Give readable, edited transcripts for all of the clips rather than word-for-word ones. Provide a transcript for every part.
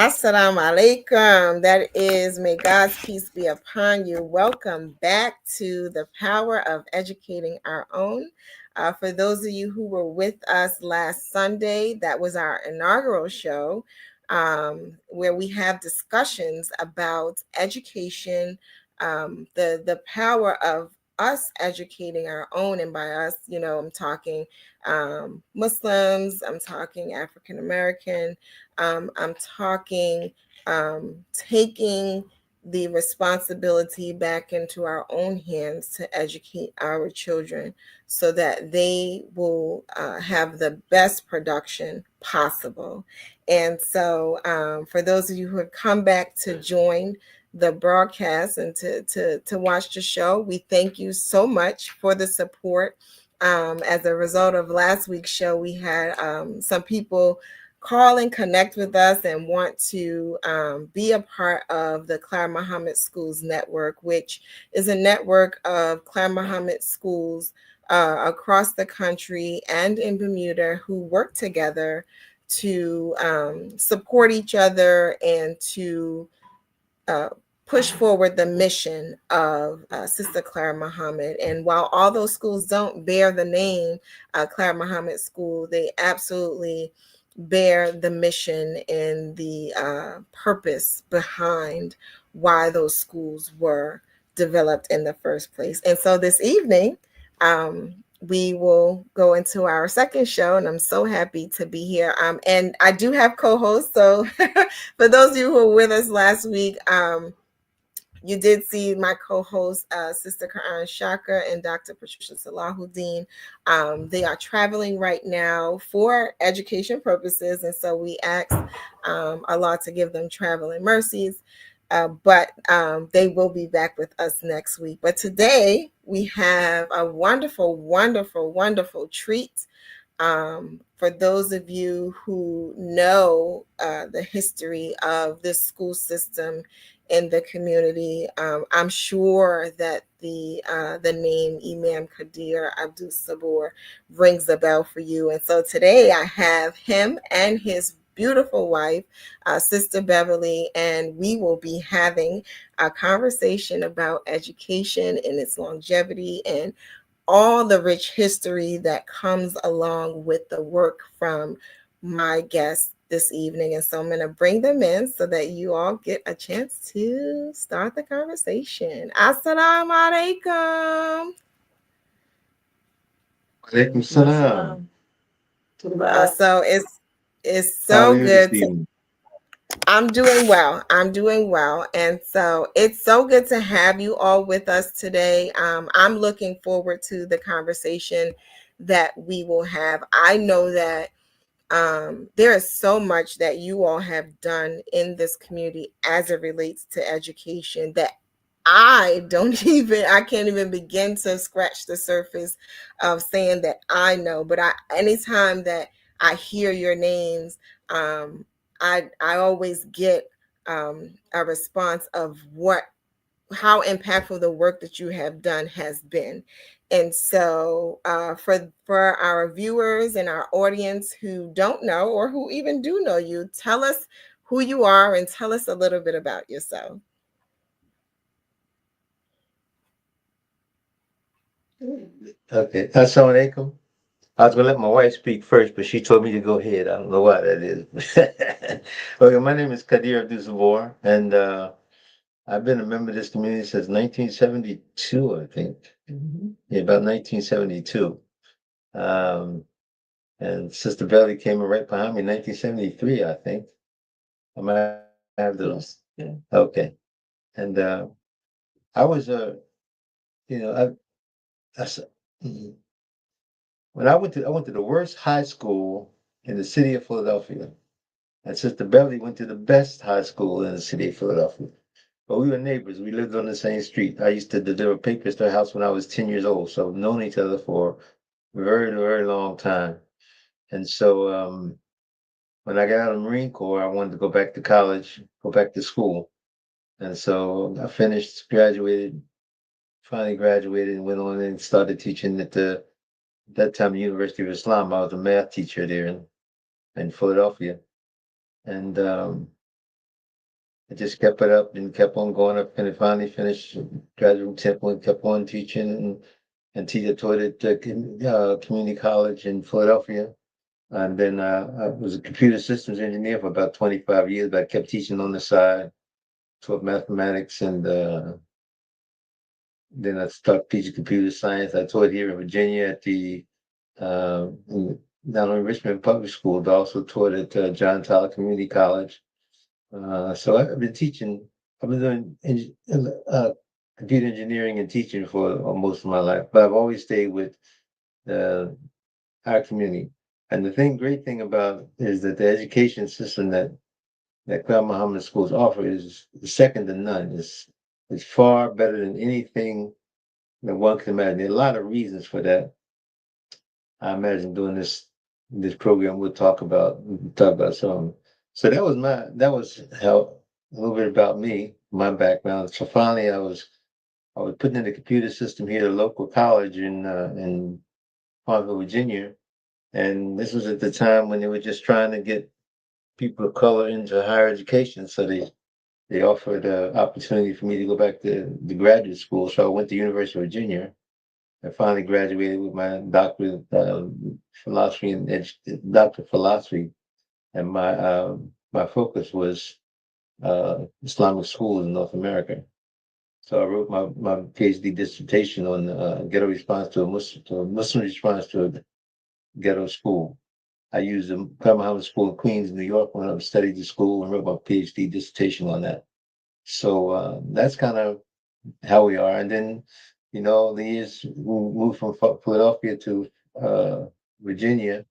Assalamu alaikum. That is, may God's peace be upon you. Welcome back to the power of educating our own. For those of you who were with us last Sunday, that was our inaugural show where we have discussions about education, the power of us educating our own. And by us, I'm talking Muslims, I'm talking African American. I'm talking taking the responsibility back into our own hands to educate our children so that they will have the best production possible. And so, for those of you who have come back to join the broadcast and to watch the show, we thank you so much for the support. As a result of last week's show, we had some people call and connect with us and want to be a part of the Claire Muhammad Schools Network, which is a network of Claire Muhammad schools across the country and in Bermuda who work together to support each other and to push forward the mission of Sister Clara Muhammad. And while all those schools don't bear the name Clara Muhammad School, they absolutely bear the mission and the purpose behind why those schools were developed in the first place. And so this evening, we will go into our second show, and I'm so happy to be here. And I do have co-hosts. So for those of you who were with us last week, you did see my co-host, Sister Ka'an Shaka and Dr. Patricia Salahuddin. They are traveling right now for education purposes, and so we asked Allah to give them traveling mercies. But they will be back with us next week. But today we have a wonderful, wonderful, wonderful treat. For those of you who know the history of this school system in the community, I'm sure that the name Imam Qadir Abdus-Sabur rings a bell for you. And so today I have him and his beautiful wife, Sister Beverly, and we will be having a conversation about education and its longevity and all the rich history that comes along with the work from my guests this evening. And so I'm going to bring them in so that you all get a chance to start the conversation. Assalamu alaikum. Alaikum salam. So it's so good to I'm doing well. I'm doing well. And so it's so good to have you all with us today. I'm looking forward to the conversation that we will have. I know that there is so much that you all have done in this community as it relates to education that I can't even begin to scratch the surface of saying that I know. But anytime that I hear your names, I always get a response of how impactful the work that you have done has been. And so for our viewers and our audience who don't know or who even do know you, tell us who you are and tell us a little bit about yourself. Okay, assalamu alaikum. I was gonna let my wife speak first, but she told me to go ahead. I don't know why that is. Okay, my name is Qadir Abdus-Sabur, and I've been a member of this community since 1972, I think. Yeah, about 1972. Um, and Sister Beverly came in right behind me, 1973, I think. I might have those. Yeah. Okay. And I was you know, I s- mhm. when I went to the worst high school in the city of Philadelphia. And Sister Beverly went to the best high school in the city of Philadelphia. But we were neighbors. We lived on the same street. I used to deliver papers to her house when I was 10 years old. So we've known each other for a very, very long time. And so when I got out of the Marine Corps, I wanted to go back to college, go back to school. And so I finished, graduated, finally graduated, and went on and started teaching at that time, the University of Islam. I was a math teacher there in Philadelphia. And I just kept it up and kept on going up and finally finished graduate temple and kept on teaching and teacher taught at community college in Philadelphia. And then I was a computer systems engineer for about 25 years, but I kept teaching on the side, taught mathematics, and then I started teaching computer science. I taught here in Virginia at the not only Richmond Public School, but also taught at John Tyler Community College. So I've been teaching. I've been doing computer engineering and teaching for most of my life, but I've always stayed with uh, our community. And the great thing about is that the education system that Cloud Muhammad schools offer is second to none. It's far better than anything that one can imagine. There are a lot of reasons for that. I imagine doing this program we'll talk about some. So that was how a little bit about me, my background. So finally I was put in the computer system here at a local college in Harvard, Virginia. And this was at the time when they were just trying to get people of color into higher education. So they offered an opportunity for me to go back to the graduate school. So I went to University of Virginia. I finally graduated with my doctorate philosophy and doctor of philosophy, and my focus was Islamic schools in North America. So I wrote my PhD dissertation on ghetto response to a Muslim response to a ghetto school. I used the Muhammad School in Queens, New York, when I studied the school and wrote my PhD dissertation on that. So that's kind of how we are. And then, the years we moved from Philadelphia to Virginia,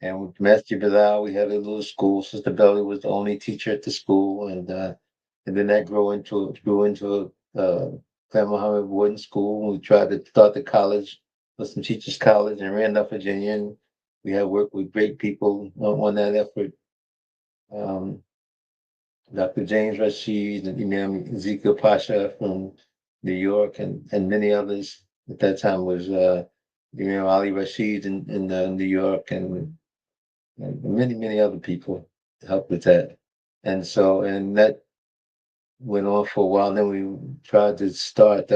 and with Master Bilal, we had a little school. Sister Beverly was the only teacher at the school, and then that grew into Clan Muhammad Boarding School. We tried to start the college, Muslim Teachers College in Randolph, Virginia, and we had worked with great people on that effort. Um, Dr. James Rashid and Imam Ezekiel Pasha from New York and many others at that time was Imam Ali Rashid in New York and many, many other people helped with that. And that went on for a while. Then we tried to start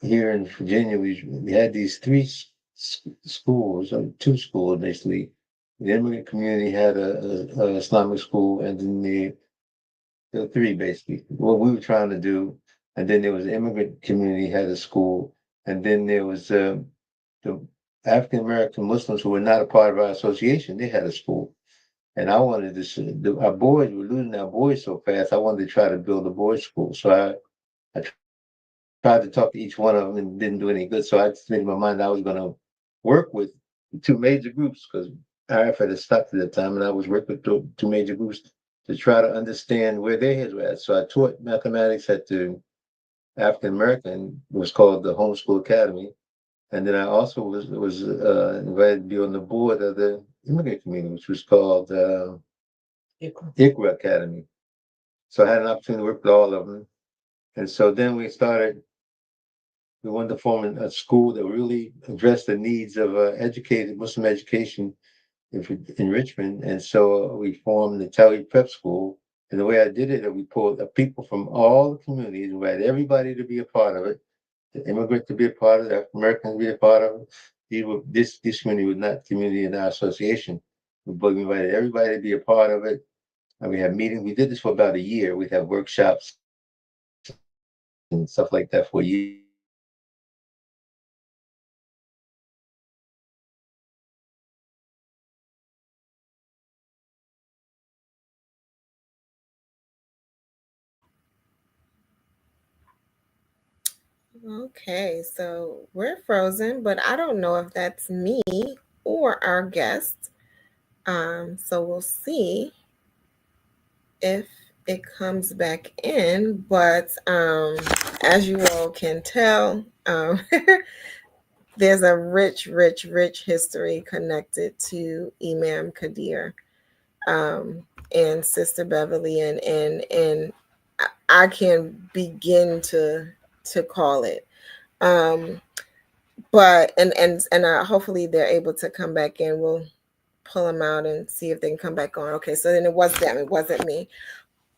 here in Virginia. We had these three schools, or two schools basically. The immigrant community had a Islamic school, and then the three basically. What we were trying to do, and then there was the immigrant community had a school, and then there was the African American Muslims who were not a part of our association. They had a school, and I wanted to. Our boys were losing our boys so fast. I wanted to try to build a boys' school. So I tried to talk to each one of them and didn't do any good. So I just made in my mind I was going to work with two major groups because RF had stopped at the time, and I was working with two major groups to try to understand where their heads were at. So I taught mathematics at the African American, it was called the Homeschool Academy, and then I also was invited to be on the board of the immigrant community, which was called ICRA Academy. So I had an opportunity to work with all of them, and so then we wanted to form a school that really addressed the needs of educated Muslim education in Richmond. And so we formed the Tally Prep School. And the way I did it, we pulled people from all the communities, invited everybody to be a part of it, the immigrant to be a part of it, African Americans to be a part of it. This community was not community in our association, but we invited everybody to be a part of it. And we had meetings. We did this for about a year. We'd have workshops and stuff like that for a year. Okay, so we're frozen, but I don't know if that's me or our guest. So we'll see if it comes back in. But as you all can tell, there's a rich, rich, rich history connected to Imam Qadir and Sister Beverly, and I can begin to call it. But hopefully they're able to come back in. We'll pull them out and see if they can come back on. Okay, so then it was them, it wasn't me.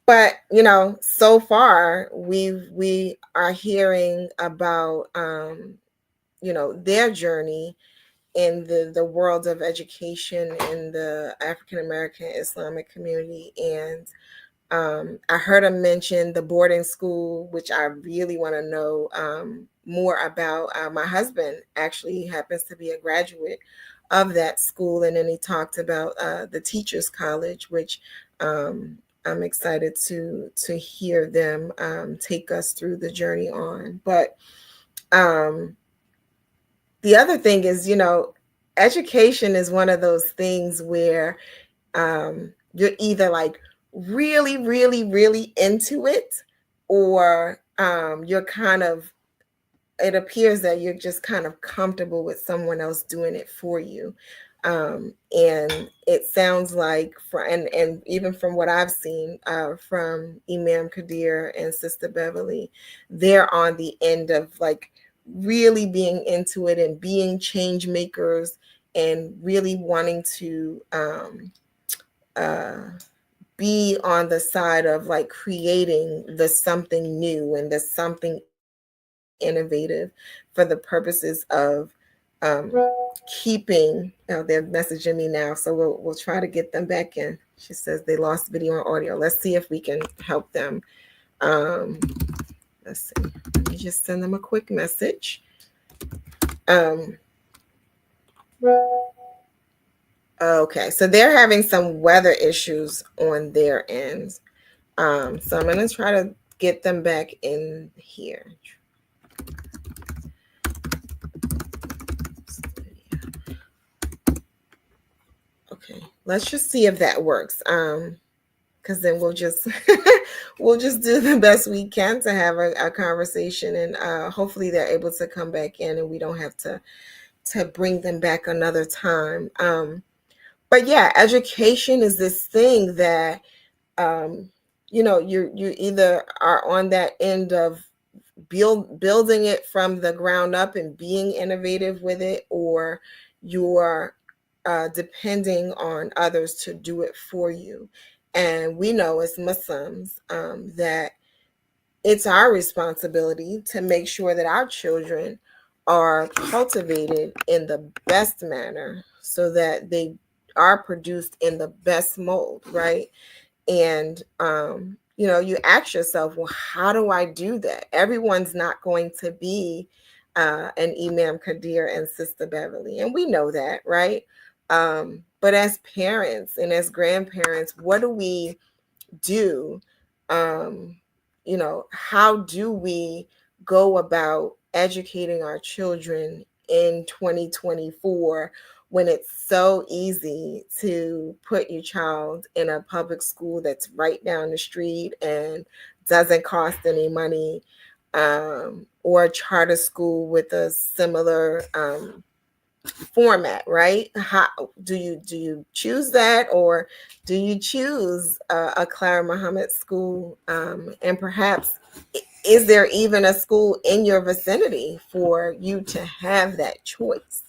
But you know, so far we are hearing about you know, their journey in the world of education in the African American Islamic community. And I heard him mention the boarding school, which I really want to know more about. My husband actually happens to be a graduate of that school, and then he talked about the Teachers College, which I'm excited to hear them take us through the journey on. But um, the other thing is, you know, education is one of those things where you're either like really, really, really into it, or you're kind of, it appears that you're just kind of comfortable with someone else doing it for you. And it sounds like, and even from what I've seen from Imam Qadir and Sister Beverly, they're on the end of like really being into it and being change makers and really wanting to uh, be on the side of like creating the something new and the something innovative for the purposes of um, keeping. Oh, they're messaging me now, so we'll try to get them back in. She says they lost video and audio. Let's see if we can help them. Um, let's see. Let me just send them a quick message. Um, okay, so they're having some weather issues on their end. So I'm gonna try to get them back in here. Okay, let's just see if that works. Because then we'll just we'll just do the best we can to have a conversation, and hopefully they're able to come back in, and we don't have to bring them back another time. But yeah, education is this thing that um, you know, you either are on that end of building it from the ground up and being innovative with it, or you're depending on others to do it for you. And we know as Muslims that it's our responsibility to make sure that our children are cultivated in the best manner so that they are produced in the best mold, right? And you know, you ask yourself, well, how do I do that? Everyone's not going to be an Imam Qadir and Sister Beverly, and we know that, right? But as parents and as grandparents, what do we do? um, you know, how do we go about educating our children in 2024 when it's so easy to put your child in a public school that's right down the street and doesn't cost any money, or a charter school with a similar format, right? How do you choose that, or do you choose a Clara Muhammad school? And perhaps is there even a school in your vicinity for you to have that choice?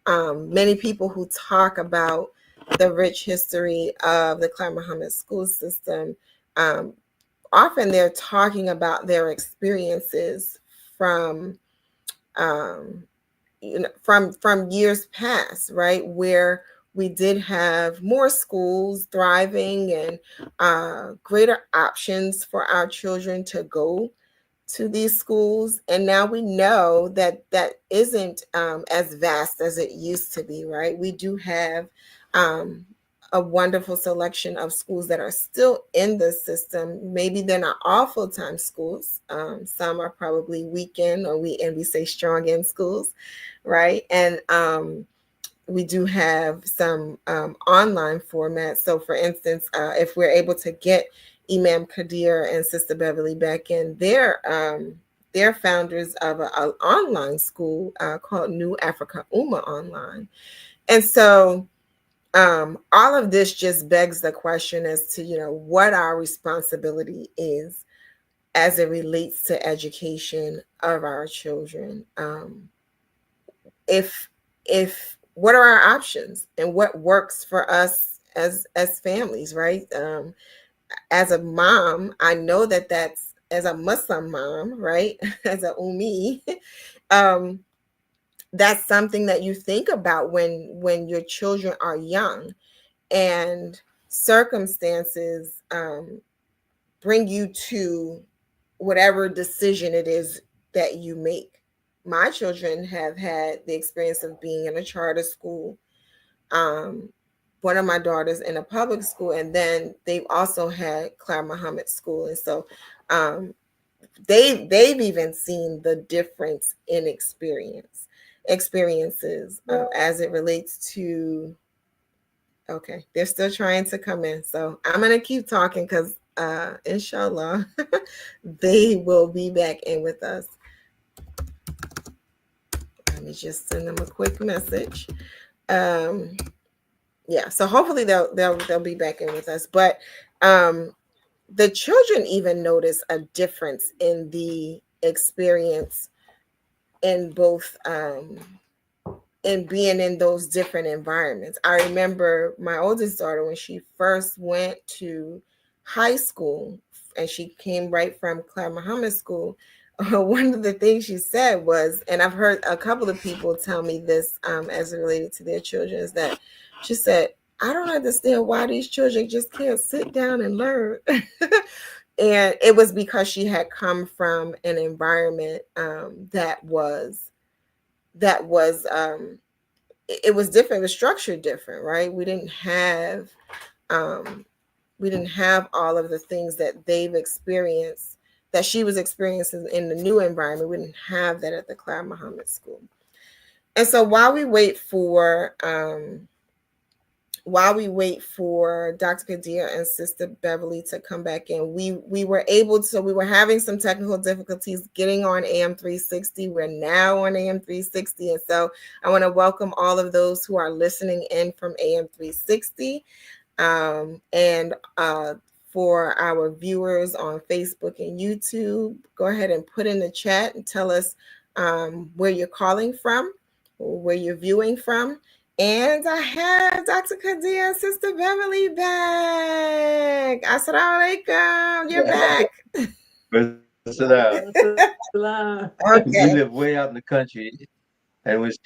Many people who talk about the rich history of the Clara Muhammad school system, um, often they're talking about their experiences from um, you know, from years past, right, where we did have more schools thriving and greater options for our children to go to these schools. And now we know that that isn't as vast as it used to be, right? We do have um, a wonderful selection of schools that are still in the system. Maybe they're not all full-time schools. Some are probably weekend, or we say strong end schools, right? And we do have some online formats. So, for instance, if we're able to get Imam Qadir and Sister Beverly back in, they're founders of an online school called New Africa Ummah Online. And so all of this just begs the question as to, you know, what our responsibility is as it relates to education of our children. If what are our options and what works for us as families, right? As a mom, I know that that's as a Muslim mom, right? As a Ummi, um, that's something that you think about when your children are young and circumstances bring you to whatever decision it is that you make. My children have had the experience of being in a charter school, um, one of my daughters in a public school, and then they've also had Claire Muhammad School, and so um, they've even seen the difference in experiences as it relates to. Okay, they're still trying to come in, so I'm gonna keep talking because inshallah they will be back in with us. Let me just send them a quick message. Um, yeah, so hopefully they'll be back in with us. But um, the children even notice a difference in the experience in both in being in those different environments. I remember my oldest daughter when she first went to high school and she came right from Claire Muhammad School. One of the things she said was, and I've heard a couple of people tell me this as it related to their children, is that she said, I don't understand why these children just can't sit down and learn. And it was because she had come from an environment that was it was different. It was structured different, right? Um, we didn't have all of the things that they've experienced that she was experiencing in the new environment. We didn't have that at the Cloud Muhammad School. And so while we wait for Dr. Qadir and Sister Beverly to come back in, we were able to. We were having some technical difficulties getting on AM 360. We're now on AM 360, and so I want to welcome all of those who are listening in from AM 360, and for our viewers on Facebook and YouTube, go ahead and put in the chat and tell us where you're calling from, or where you're viewing from. And I have Dr. Qadir and Sister Beverly back. Assalamu alaikum. You're back. Where's it out? We Okay. live way out in the country, and when it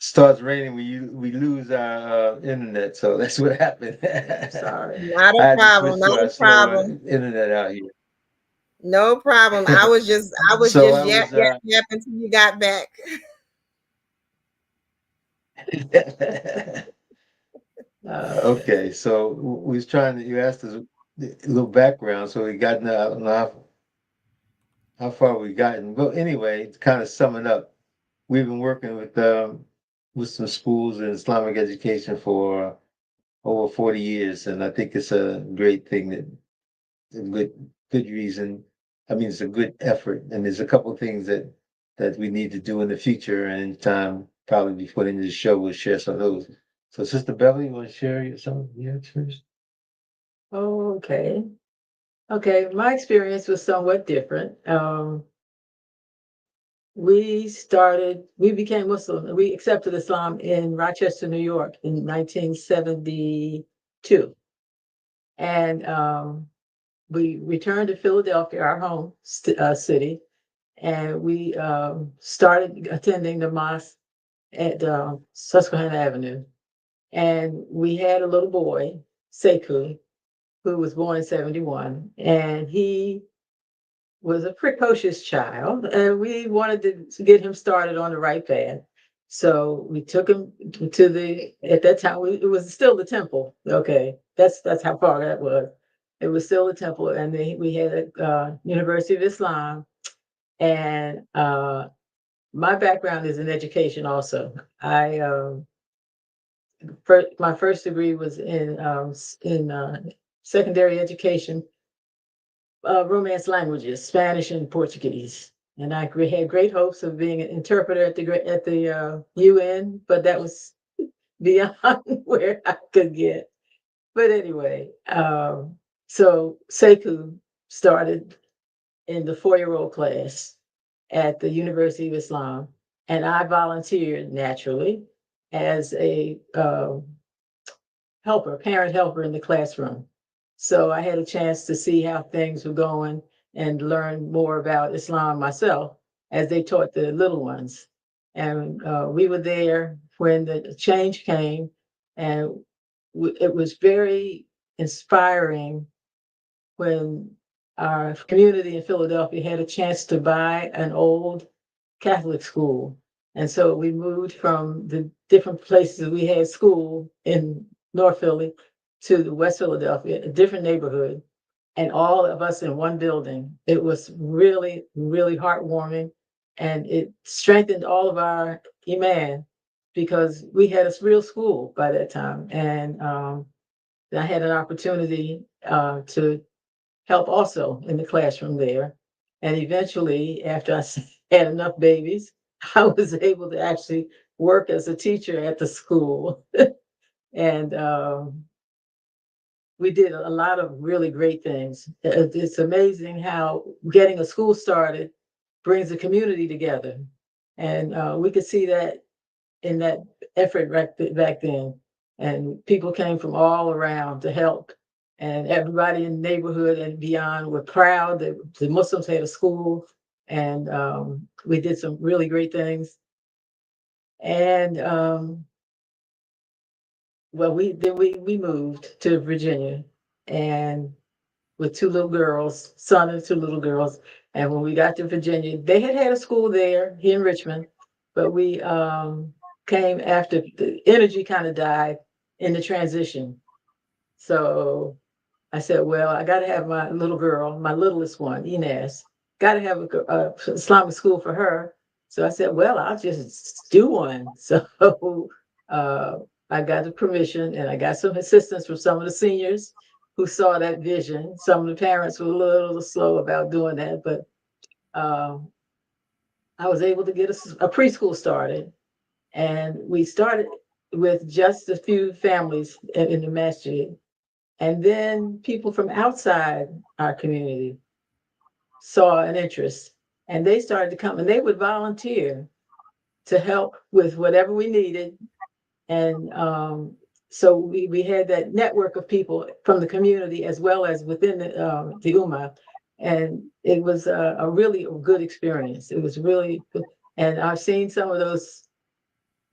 starts raining, we lose our internet. So that's what happened. Sorry. Not I a had to problem. switch Not to our a slower problem. internet out No problem. I was So just I yap was yap yap until you got back. okay. So we was trying to. You asked us a little background, so we got now how far we gotten. Well, anyway, to kind of sum it up, we've been working with some schools in Islamic education for over 40 years, and I think it's a great thing that a good reason. I mean, it's a good effort, and there's a couple of things that we need to do in the future and in time, probably before the end of the show, we'll share some of those. So, Sister Beverly, you want to share some of your experience? Oh, okay. Okay, my experience was somewhat different. We became Muslim. We accepted Islam in Rochester, New York in 1972. And we returned to Philadelphia, our home city, and we started attending the mosque at Susquehanna Avenue. And we had a little boy, Sekou, who was born in 71, and he was a precocious child, and we wanted to get him started on the right path. So we took him to at that time, it was still the temple. Okay, that's how far that was. It was still the temple, and then we had a University of Islam, and my background is in education also. My first degree was in secondary education, Romance languages, Spanish and Portuguese. And I had great hopes of being an interpreter at the UN, but that was beyond where I could get. But anyway, so Sekou started in the 4-year-old class at the University of Islam, and I volunteered naturally. as a helper, parent helper in the classroom. So I had a chance to see how things were going and learn more about Islam myself as they taught the little ones. And we were there when the change came, and it was very inspiring when our community in Philadelphia had a chance to buy an old Catholic school. And so we moved from the different places we had school in North Philly to the West Philadelphia, a different neighborhood, and all of us in one building. It was really, really heartwarming, and it strengthened all of our iman because we had a real school by that time. And I had an opportunity to help also in the classroom there. And eventually, after I had enough babies, I was able to actually work as a teacher at the school. And we did a lot of really great things. It's amazing how getting a school started brings the community together. And we could see that in that effort back then. And people came from all around to help. And everybody in the neighborhood and beyond were proud that the Muslims had a school. And we did some really great things. And well, we moved to Virginia, and with two little girls, son and two little girls. And when we got to Virginia, they had a school there here in Richmond, but we came after the energy kind of died in the transition. So I said, well, I got to have my little girl, my littlest one, Inez, got to have a Islamic school for her. So I said, well, I'll just do one. So uh, I got the permission and I got some assistance from some of the seniors who saw that vision. Some of the parents were a little slow about doing that, but um, I was able to get a preschool started. And we started with just a few families in the masjid. And then people from outside our community saw an interest and they started to come and they would volunteer to help with whatever we needed. And so we had that network of people from the community as well as within the Ummah. And it was a really good experience. It was really good. And I've seen some of those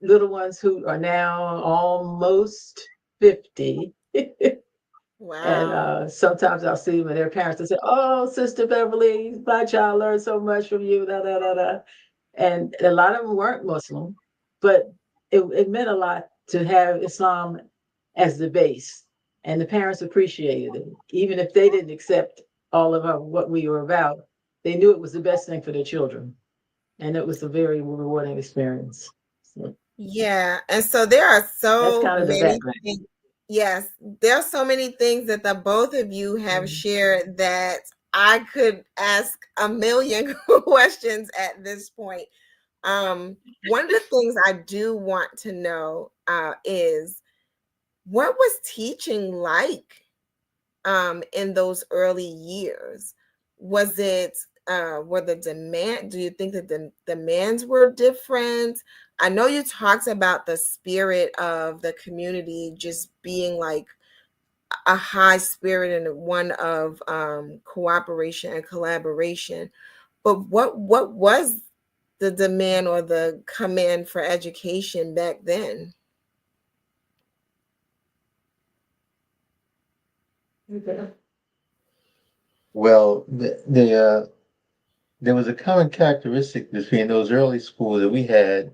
little ones who are now almost 50. And Wow. sometimes I'll see them and their parents will say, "Oh, Sister Beverly, my child learned so much from you." Da, da, da, da. And a lot of them weren't Muslim, but it meant a lot to have Islam as the base. And the parents appreciated it. Even if they didn't accept all of what we were about, they knew it was the best thing for their children. And it was a very rewarding experience. So Yeah. And so there are that's so kind of the many background. things. Yes, there are so many things that the both of you have Mhm. shared that I could ask a million questions at this point. One of the things I do want to know is what was teaching like in those early years? Was it were the demand? Do you think that the demands were different? I know you talked about the spirit of the community just being like a high spirit and one of cooperation and collaboration. But what was the demand or the command for education back then? Okay. Well, there was a common characteristic between those early schools that we had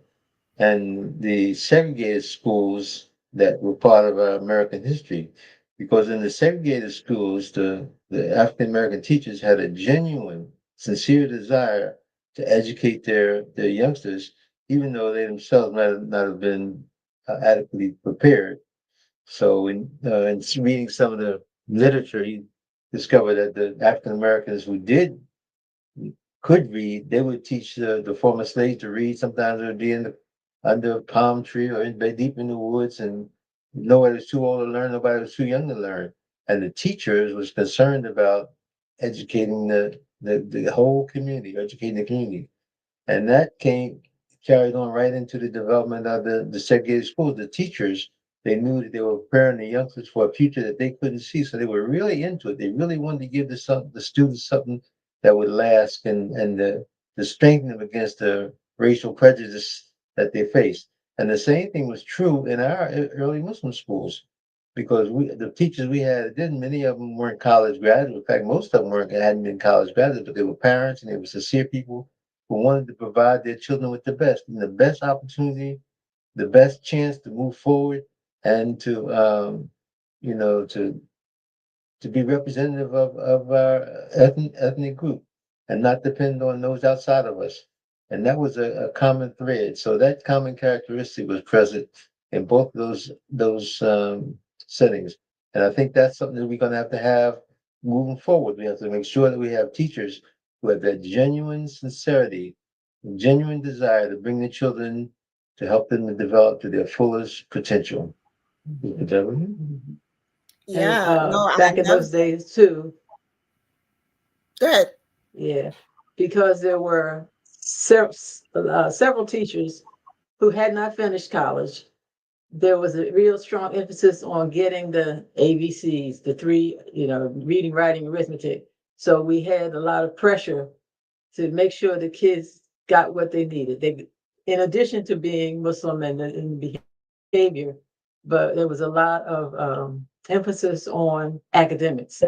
and the segregated schools that were part of our American history. Because in the segregated schools, the African American teachers had a genuine, sincere desire to educate their youngsters, even though they themselves might not have been adequately prepared. So, in reading some of the literature, he discovered that the African Americans who did could read, they would teach the former slaves to read. Sometimes it would be under a palm tree or deep in the woods, and nobody was too old to learn, nobody was too young to learn. And the teachers was concerned about educating the whole community, educating the community. And that carried on right into the development of the segregated schools. The teachers, they knew that they were preparing the youngsters for a future that they couldn't see, so they were really into it. They really wanted to give the students something that would last and to strengthen them against the racial prejudice that they faced. And the same thing was true in our early Muslim schools, because the teachers we had, didn't many of them weren't college graduates. In fact, most of them hadn't been college graduates, but they were parents and they were sincere people who wanted to provide their children with the best, and the best opportunity, the best chance to move forward, and to you know to be representative of our ethnic group and not depend on those outside of us. And that was a common thread. So that common characteristic was present in both those settings. And I think that's something that we're going to have moving forward. We have to make sure that we have teachers who have that genuine sincerity, genuine desire to bring the children, to help them to develop to their fullest potential. Beverly? And Yeah, no, I back in love those days too, good. yeah, because there were several teachers who had not finished college. There was a real strong emphasis on getting the ABCs, the three, reading, writing, arithmetic. So we had a lot of pressure to make sure the kids got what they needed. They, in addition to being Muslim and behavior, but there was a lot of emphasis on academics,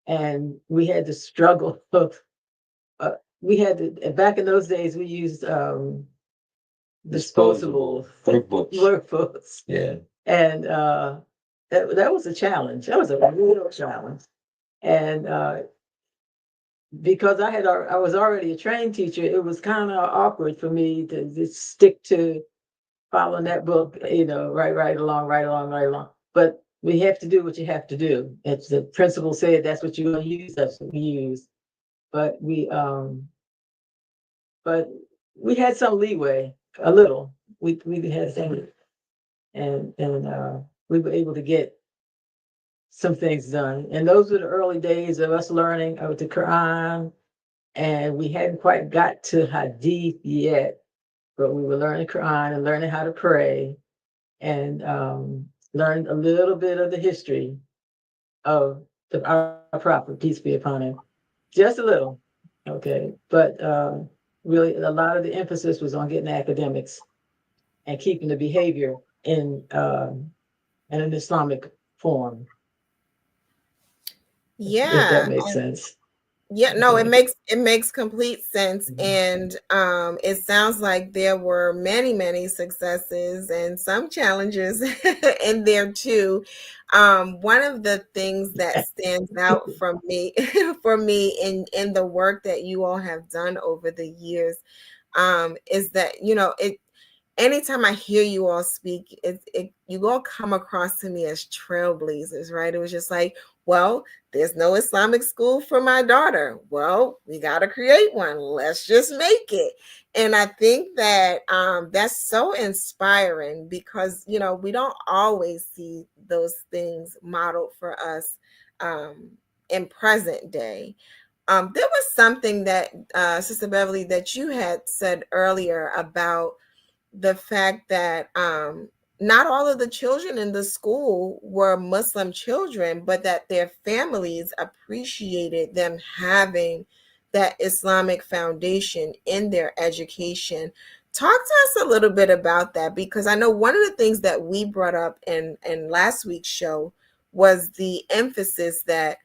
and we had to struggle. We had to, back in those days. We used disposable workbooks. Yeah. And that was a challenge. That was a real challenge. And because I was already a trained teacher, it was kind of awkward for me to just stick to following that book, right along, right along, right along. But we have to do what you have to do. It's the principal said that's what you're going to use. That's what we use. But we had some leeway, a little. We had some, and we were able to get some things done. And those were the early days of us learning of the Quran. And we hadn't quite got to Hadith yet, but we were learning Quran and learning how to pray, and learned a little bit of the history of our prophet, peace be upon him. Just a little, okay. But really, a lot of the emphasis was on getting academics and keeping the behavior in an Islamic form, if Yeah. that makes sense. Yeah, no, Okay. it makes complete sense. And it sounds like there were many successes and some challenges in there too. One of the things that stands out from me for me in the work that you all have done over the years is that, it anytime I hear you all speak, you all come across to me as trailblazers, right? It was just like, well, there's no Islamic school for my daughter. Well, we got to create one. Let's just make it. And I think that that's so inspiring because, we don't always see those things modeled for us in present day. There was something that, Sister Beverly, that you had said earlier about the fact that not all of the children in the school were Muslim children, but that their families appreciated them having that Islamic foundation in their education. Talk to us a little bit about that, because I know one of the things that we brought up in last week's show was the emphasis that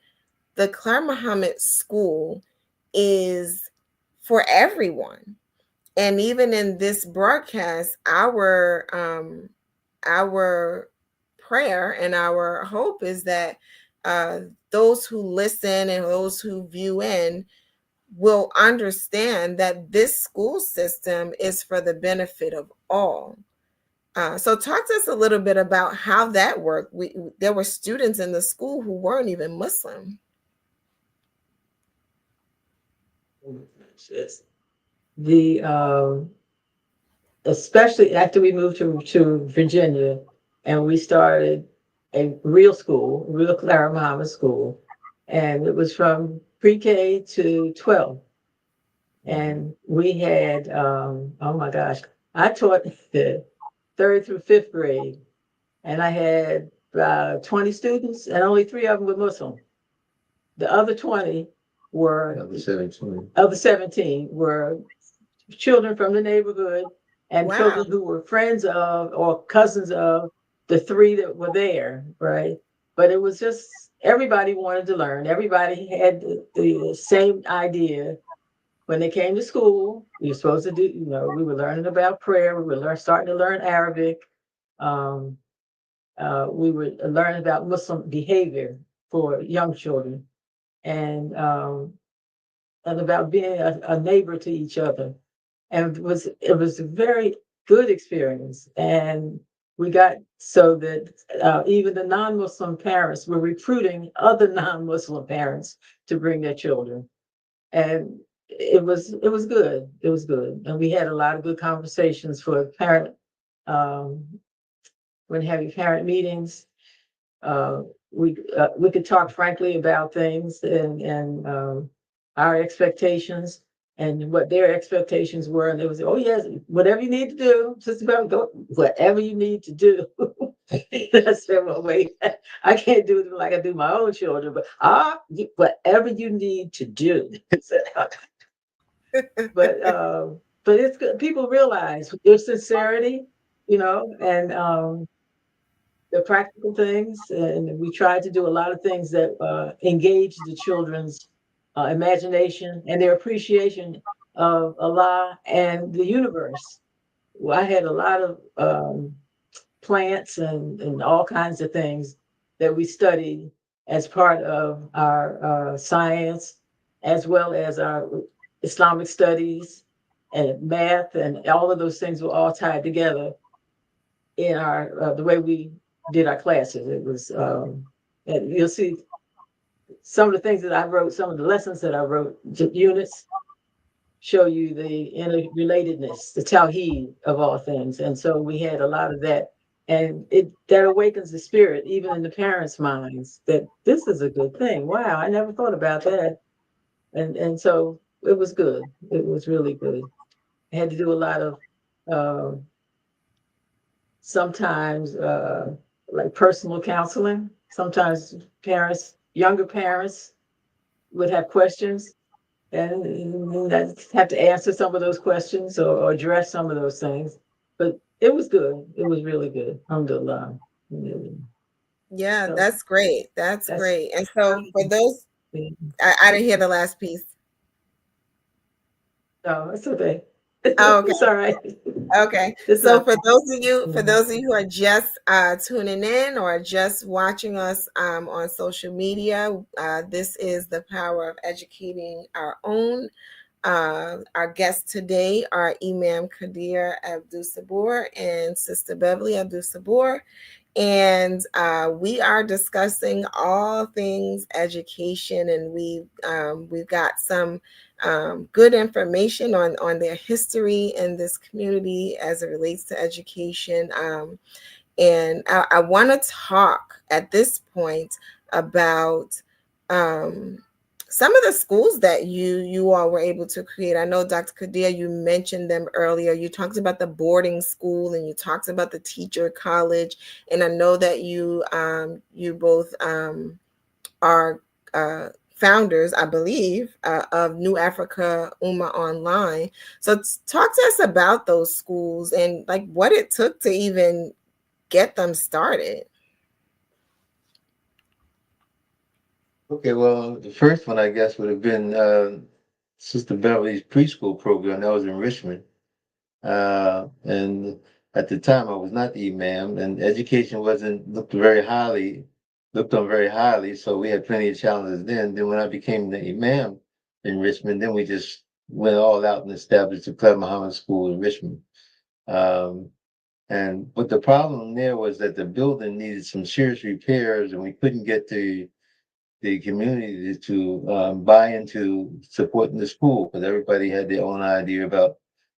the Clar Muhammad School is for everyone. And even in this broadcast, our prayer and our hope is that those who listen and those who view in will understand that this school system is for the benefit of all. So talk to us a little bit about how that worked. There were students in the school who weren't even Muslim. The especially after we moved to Virginia, and we started a real school, real Clara Muhammad School, and it was from pre-K to 12. And we had, oh my gosh, I taught the third through fifth grade, and I had 20 students, and only three of them were Muslim. The other 20 were, Of the 17. of the 17, were children from the neighborhood and Wow. children who were friends of or cousins of the three that were there, right? But it was just everybody wanted to learn. Everybody had the same idea. When they came to school, we were supposed to do, we were learning about prayer. We were starting to learn Arabic. Um, we were learning about Muslim behavior for young children, and um, and about being a neighbor to each other. And it was a very good experience. And we got so that even the non-Muslim parents were recruiting other non-Muslim parents to bring their children. And it was good. It was good. And we had a lot of good conversations for parent um, when having parent meetings. Uh, we could talk frankly about things and our expectations and what their expectations were, and it was, oh yes, whatever you need to do, just about go, whatever you need to do. I said, well, wait, I can't do it like I do my own children, but whatever you need to do. But it's good. People realize their sincerity, and the practical things, and we tried to do a lot of things that engage the children's imagination and their appreciation of Allah and the universe. Well, I had a lot of plants and all kinds of things that we studied as part of our science, as well as our Islamic studies and math, and all of those things were all tied together in our the way we did our classes. It was, and you'll see some of the things that I wrote, some of the lessons that I wrote, units show you the interrelatedness, the tawheed of all things. And so we had a lot of that. And that awakens the spirit, even in the parents' minds, that this is a good thing. Wow, I never thought about that. And so it was good. It was really good. I had to do a lot of uh, sometimes like personal counseling. Sometimes younger parents would have questions, and I have to answer some of those questions or address some of those things. But it was good. It was really good. Alhamdulillah. Yeah, So that's great. That's that's great. And so for those, I didn't hear the last piece. no, it's okay. Oh, okay. It's all right. Okay. It's So not. for those of you, for Mhm. those of you who are just tuning in or just watching us on social media, this is the power of educating our own. Our guests today are Imam Qadir Abdus-Sabur and Sister Beverly Abdus-Sabur. And we are discussing all things education, and we've got some good information on their history in this community as it relates to education. And I want to talk at this point about um, some of the schools that you all were able to create. I know, Dr. Kadir, you mentioned them earlier. You talked about the boarding school and you talked about the teacher college. And I know that you both are founders, I believe, of New Africa Ummah Online. So talk to us about those schools and like what it took to even get them started. Okay, well, the first one I guess would have been Sister Beverly's preschool program. That was in Richmond. And at the time, I was not the imam, and education wasn't looked on very highly. So we had plenty of challenges then. Then when I became the imam in Richmond, then we just went all out and established the Clever Muhammad School in Richmond. Um, but the problem there was that the building needed some serious repairs, and we couldn't get the community to buy into supporting the school because everybody had their own idea about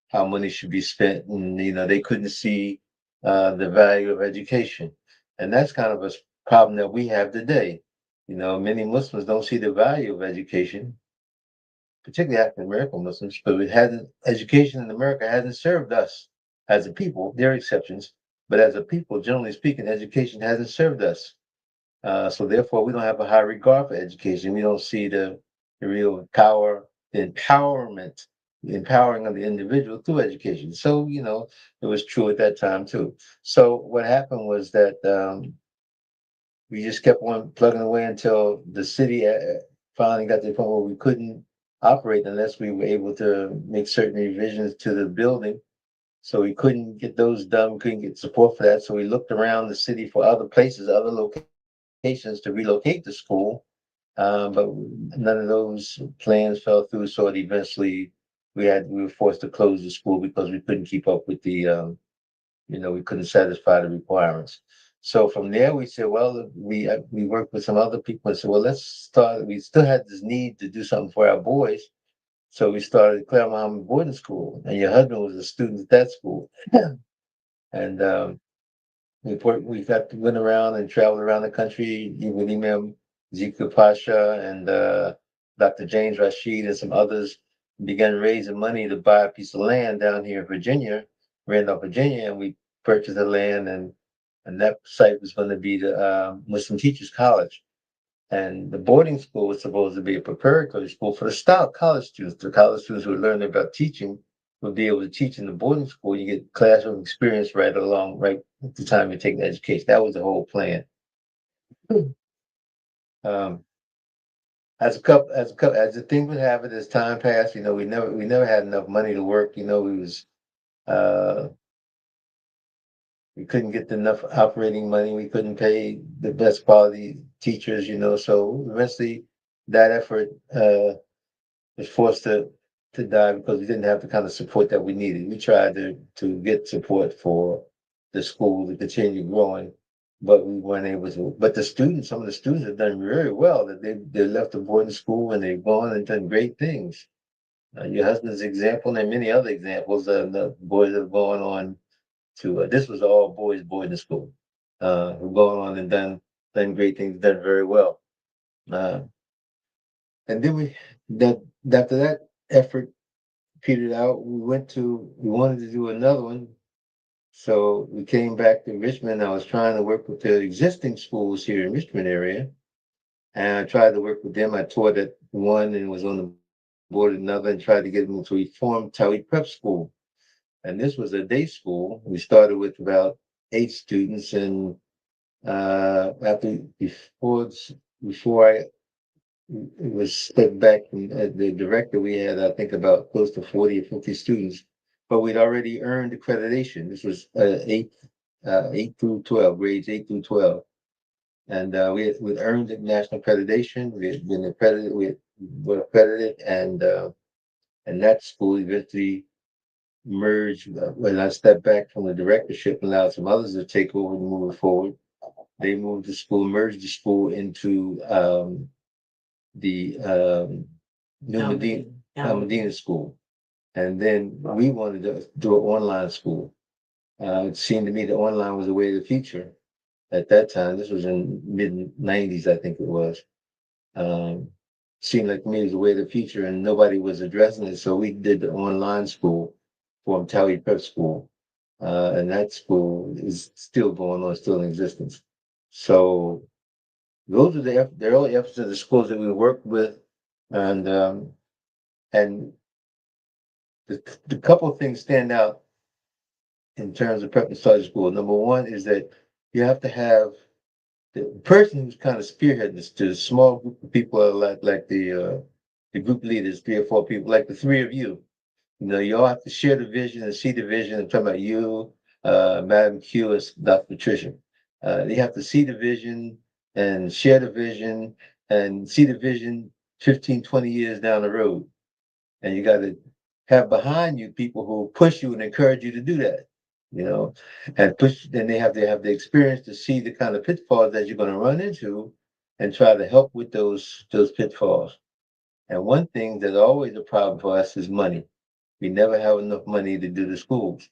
how money should be spent, and they couldn't see the value of education, and that's kind of a problem that we have today. Many Muslims don't see the value of education, particularly African American Muslims, but it hasn't, education in America hasn't served us as a people. There are exceptions, but as a people, generally speaking, education hasn't served us. So therefore, we don't have a high regard for education. We don't see the real power, the empowerment, the empowering of the individual through education. So, it was true at that time too. So what happened was that we just kept on plugging away until the city finally got to the point where we couldn't operate unless we were able to make certain revisions to the building. So we couldn't get those done. We couldn't get support for that. So we looked around the city for other places, other locations to relocate the school. But none of those plans fell through. So it eventually we were forced to close the school because we couldn't keep up with we couldn't satisfy the requirements. So from there, we said, well, we worked with some other people and said, well, let's start. We still had this need to do something for our boys, so we started Claremont Muhammad Boarding School. And your husband was a student at that school, and went around and traveled around the country with Imam Zika Pasha and Dr. James Rashid and some others. Began raising money to buy a piece of land down here in Virginia, Randolph, Virginia, and we purchased the land, and that site was going to be the Muslim Teachers College. And the boarding school was supposed to be a preparatory school for the style college students. The college students who learn about teaching would be able to teach in the boarding school. You get classroom experience right at the time you take the education. That was the whole plan. Um, as the thing would have it, as time passed, we never had enough money to work. Uh, we couldn't get enough operating money. We couldn't pay the best quality teachers. So eventually that effort was forced to die because we didn't have the kind of support that we needed. We tried to get support for the school to continue growing, but we weren't able to. But some of the students have done very well. That they left the boarding school and they've gone and done great things. Your husband's example and many other examples of the boys that have gone on to. This was all boys boarding school. Who've gone on and done great things, done very well. Uh, and then that after that effort petered out. We wanted to do another one. So we came back to Richmond. I was trying to work with the existing schools here in Richmond area. And I tried to work with them. I taught at one and was on the board at another and tried to get them to reform Tawhid Prep School. And this was a day school. We started with about 8 students. And before it was stepped back from the director. We had, I think, about close to 40 or 50 students, but we'd already earned accreditation. This was eight through 12, grades 8 through 12. And we'd earned the national accreditation. We had been accredited, we were accredited, and that school eventually merged. When I stepped back from the directorship and allowed some others to take over and move it forward, they merged the school into the New Medina, Medina School. And then we wanted to do an online school. It seemed to me that online was the way of the future at that time. This was in mid 90s, I think it was. Um, Seemed like to me it was the way of the future, and nobody was addressing it. So we did the online school, from Tally Prep School, and that school is still going on, still in existence. So those are the early efforts of the schools that we worked with, and and the couple of things stand out in terms of prep and study school. Number one is that you have to have the person who's kind of spearheading this to a small group of people, like the group leaders, 3 or 4 people, like the three of you. You all have to share the vision and see the vision. I'm talking about you, Madam Q, and Dr. Patricia. They have to see the vision and share the vision and see the vision 15, 20 years down the road. And you got to have behind you people who push you and encourage you to do that, you know, and push. Then they have to have the experience to see the kind of pitfalls that you're going to run into, and try to help with those pitfalls. And one thing that's always a problem for us is money. We never have enough money to do the schools.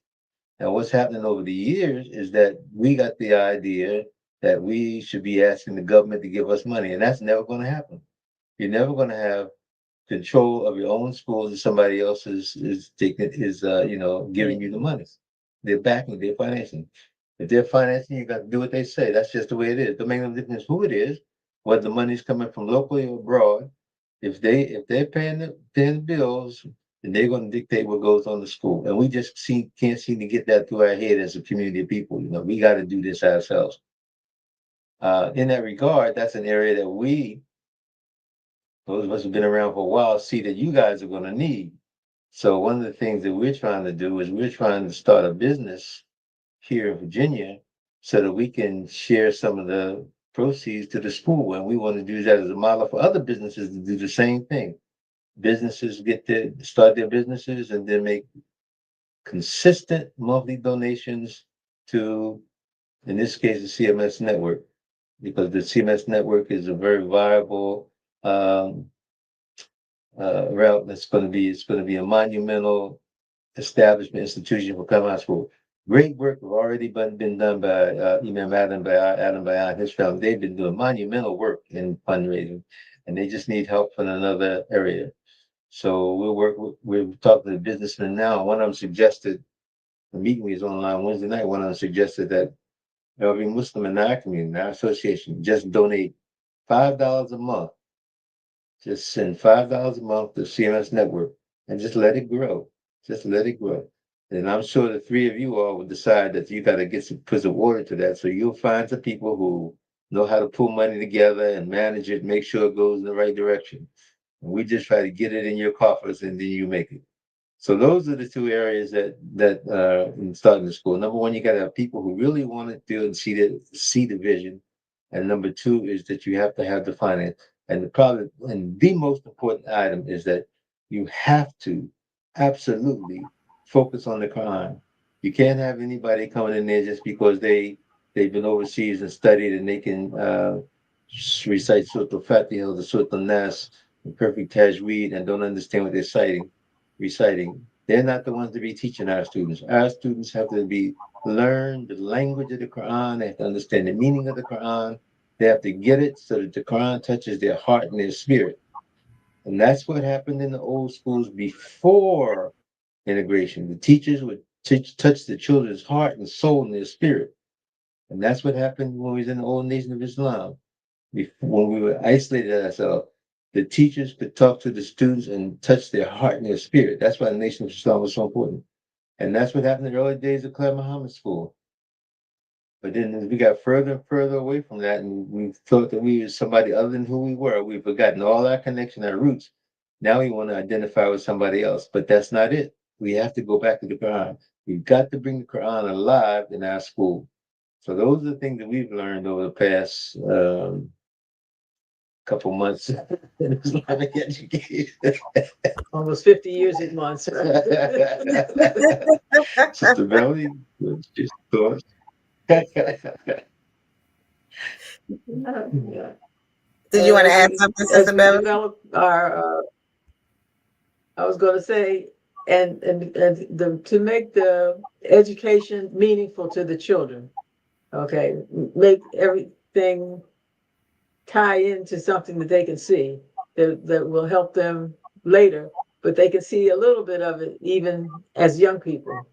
And what's happening over the years is that we got the idea that we should be asking the government to give us money, and that's never going to happen. You're never going to have control of your own schools and somebody else is taking is giving you the money. They're backing, they're financing. If they're financing, you got to do what they say. That's just the way it is. Don't make no difference who it is, whether the money's coming from locally or abroad. If they're paying the bills, then they're going to dictate what goes on the school. And we just can't seem to get that through our head as a community of people. We got to do this ourselves. In that regard, that's an area that those of us who've been around for a while, see that you guys are going to need. So one of the things that we're trying to do is we're trying to start a business here in Virginia so that we can share some of the proceeds to the school. And we want to do that as a model for other businesses to do the same thing. Businesses get to start their businesses and then make consistent monthly donations to, in this case, the CMS network, because the CMS network is a very viable um, route that's going to be a monumental establishment institution for Clermont School. Great work have already been done by Imam Adam Bayan and his family. They've been doing monumental work in fundraising, and they just need help from another area. So we're talking to businessmen now. One of them suggested, the meeting was online Wednesday night. One of them suggested that every Muslim in our community, in our association, just donate $5 a month. Just send $5 a month to CMS Network and just let it grow. Just let it grow. And I'm sure the three of you all will decide that you got to put some order to that. So you'll find some people who know how to pull money together and manage it, make sure it goes in the right direction. And we just try to get it in your coffers and then you make it. So those are the two areas that in starting the school. Number one, you got to have people who really want to do and see the vision, and number two is that you have to have the finance. And the most important item is that you have to absolutely focus on the Quran. You can't have anybody coming in there just because they've been overseas and studied and they can recite Surah Al-Fatiha or the Surah Al-Nas in perfect tajweed and don't understand what they're reciting. They're not the ones to be teaching our students. Our students have to learn the language of the Quran. They have to understand the meaning of the Quran. They have to get it so that the Quran touches their heart and their spirit. And that's what happened in the old schools before integration. The teachers would touch the children's heart and soul and their spirit. And that's what happened when we was in the old nation of Islam. When we were isolated ourselves, the teachers could talk to the students and touch their heart and their spirit. That's why the nation of Islam was so important. And that's what happened in the early days of Clare Muhammad School. But then as we got further and further away from that, and we thought that we were somebody other than who we were, we've forgotten all our connection, our roots. Now we want to identify with somebody else, but that's not it. We have to go back to the Quran. We've got to bring the Quran alive in our school. So those are the things that we've learned over the past couple months in Islamic education. Almost 50 years in months, right? Sister Beverly, just thoughts. Yeah. Did you want to As add we something, as Sister we Beverly? develop our, I was going to say, and to make the education meaningful to the children. Okay, make everything tie into something that they can see that will help them later, but they can see a little bit of it even as young people.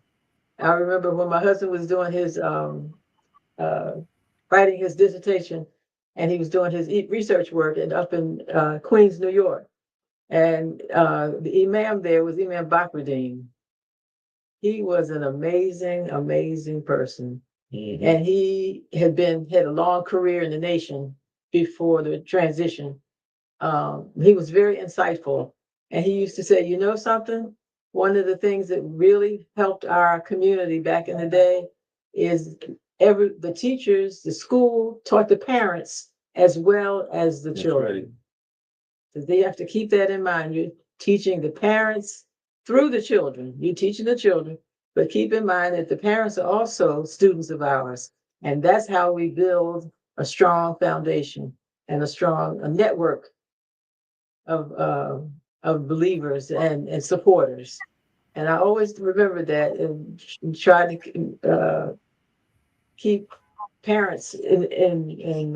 I remember when my husband was doing his uh, writing his dissertation, and he was doing his research work up in Queens, New York. And the Imam there was Imam Bakruddin. He was an amazing, amazing person. Mm-hmm. And he had a long career in the nation before the transition. He was very insightful. And he used to say, you know something? One of the things that really helped our community back in the day is the teachers, the school taught the parents as well as the That's children. right. So they have to keep that in mind. You're teaching the parents through the children. You're teaching the children, but keep in mind that the parents are also students of ours. And that's how we build a strong foundation and a network of believers and supporters. And I always remember that and try to keep parents and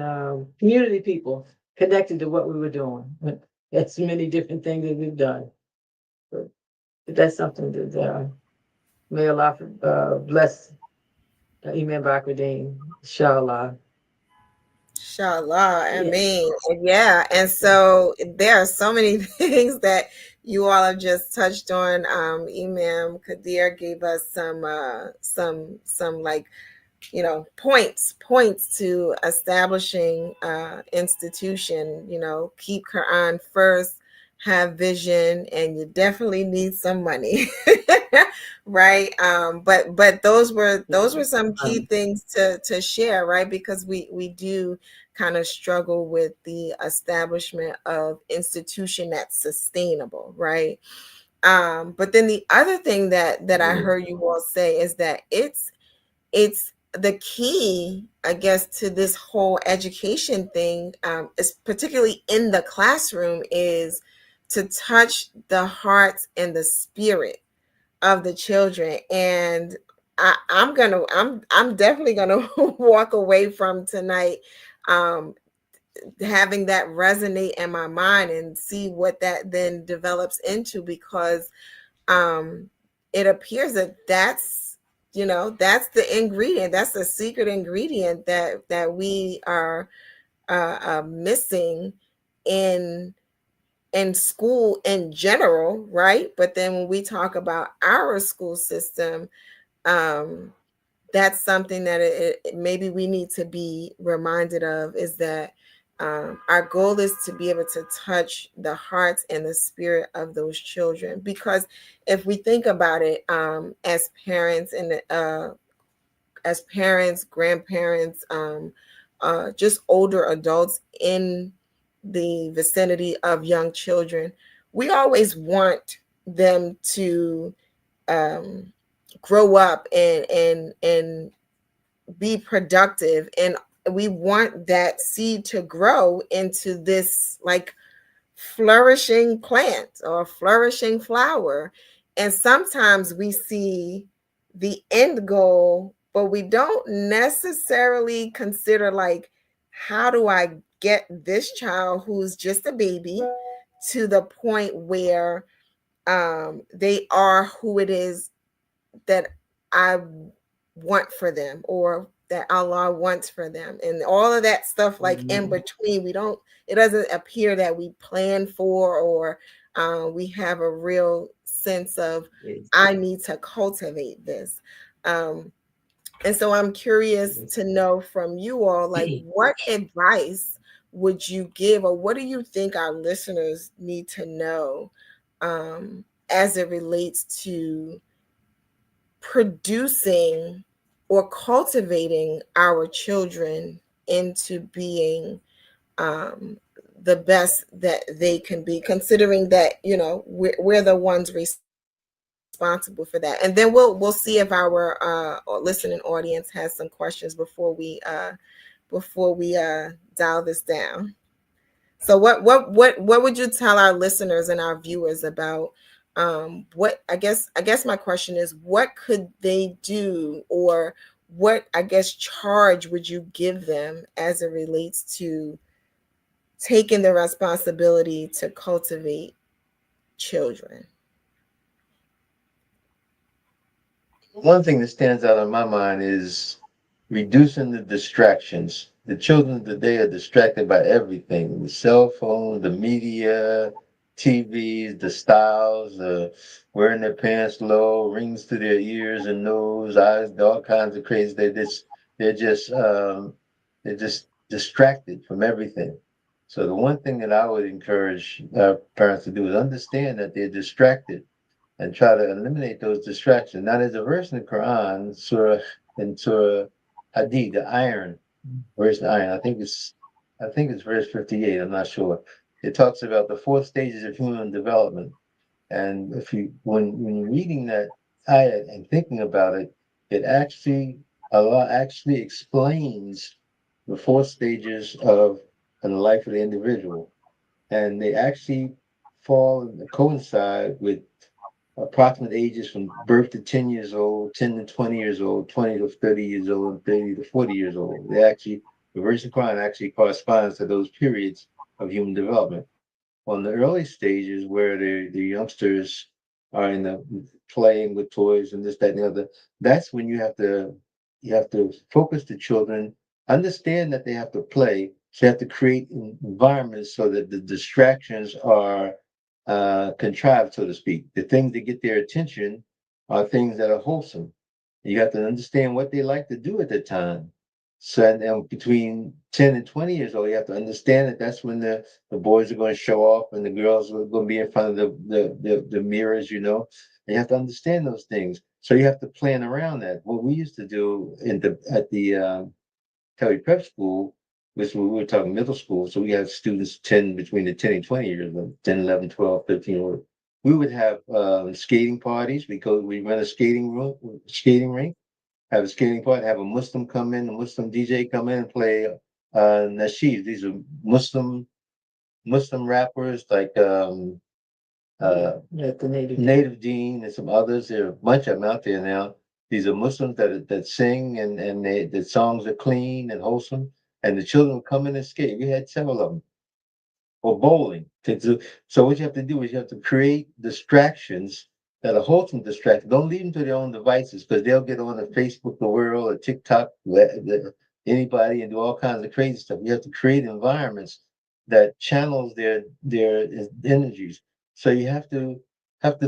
community people connected to what we were doing. That's many different things that we've done. But that's something that may Allah bless Imam Bakruddin, inshallah. Inshallah, I Yeah. mean, yeah. And so there are so many things that you all have just touched on. Imam Qadir gave us some like, points to establishing institution. Keep Quran first, have vision, and you definitely need some money. Right. But those were some key things to share, right? Because we do kind of struggle with the establishment of institution that's sustainable, right? But then the other thing that I heard you all say is that it's the key, I guess, to this whole education thing, is particularly in the classroom, is to touch the hearts and the spirit of the children. And I'm definitely gonna walk away from tonight, um, having that resonate in my mind and see what that then develops into, because um it appears that that's the ingredient, that's the secret ingredient that we are missing in school in general, right? But then when we talk about our school system, um that's something that maybe we need to be reminded of, is that our goal is to be able to touch the hearts and the spirit of those children. Because if we think about it, as parents and grandparents, just older adults in the vicinity of young children, we always want them to um, grow up and be productive, and we want that seed to grow into this like flourishing plant or flourishing flower. And sometimes we see the end goal, but we don't necessarily consider, like, how do I get this child who's just a baby to the point where they are who it is that I want for them, or that Allah wants for them, and all of that stuff, like in between. It doesn't appear that we plan for, or we have a real sense of, I need to cultivate this. Um, and so I'm curious to know from you all, like, what advice would you give, or what do you think our listeners need to know, as it relates to producing or cultivating our children into being um, the best that they can be, considering that we're the ones responsible for that. And then we'll see if our listening audience has some questions before we dial this down. So what would you tell our listeners and our viewers about, what I guess my question is, what could they do, or what, I guess, charge would you give them as it relates to taking the responsibility to cultivate children? One thing that stands out in my mind is reducing the distractions. The children today are distracted by everything: the cell phone, the media, TVs, the styles, wearing their pants low, rings to their ears and nose, eyes, all kinds of crazy. They're just distracted from everything. So the one thing that I would encourage parents to do is understand that they're distracted and try to eliminate those distractions. Now, there's a verse in the Quran, Surah Hadid, the iron, verse iron. I think it's verse 58. I'm not sure. It talks about the 4 stages of human development, and if you when you're reading that ayat and thinking about it, it actually Allah actually explains the 4 stages of in the life of the individual, and they actually fall and coincide with approximate ages from birth to 10 years old, 10 to 20 years old, 20 to 30 years old, and 30 to 40 years old. The verse of Quran actually corresponds to those periods of human development. on the early stages where the youngsters are in the playing with toys and this, that, and the other, that's when you have to focus the children, understand that they have to play. So you have to create environments so that the distractions are contrived, so to speak. The things that get their attention are things that are wholesome. You have to understand what they like to do at the time. So, and between 10 and 20 years old, you have to understand that that's when the boys are going to show off and the girls are going to be in front of the mirrors, you know. And you have to understand those things. So you have to plan around that. What we used to do at the Kelly Prep School, which we were talking middle school, so we have students 10 between the 10 and 20 years, 10, 11, 12, 13. We would have skating parties because we run a skating rink, have a skating party, have a Muslim come in, a Muslim DJ come in and play nasheed. These are Muslim rappers like The Native Dean and some others. There are a bunch of them out there now. These are Muslims that sing and the songs are clean and wholesome. And the children will come in and skate. We had several of them. Or bowling. So what you have to do is you have to create distractions that are wholesome distractions. Don't leave them to their own devices because they'll get on the Facebook the world or TikTok, anybody, and do all kinds of crazy stuff. You have to create environments that channels their energies. So you have to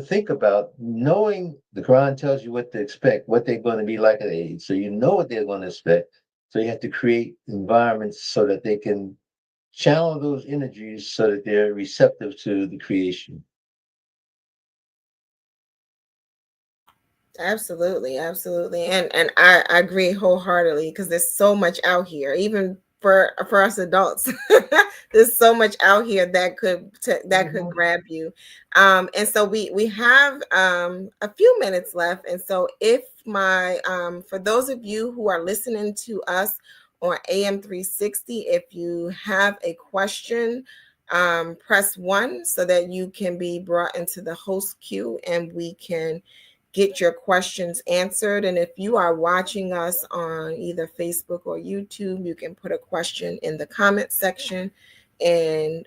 think about knowing the Quran tells you what to expect, what they're going to be like at age. So you know what they're going to expect. So you have to create environments so that they can channel those energies so that they're receptive to the creation. Absolutely, absolutely. And I agree wholeheartedly because there's so much out here, even for us adults. There's so much out here that could grab you. And so we have a few minutes left. And so if my for those of you who are listening to us on AM 360, if you have a question, press 1 so that you can be brought into the host queue and we can get your questions answered. And if you are watching us on either Facebook or YouTube, you can put a question in the comment section, and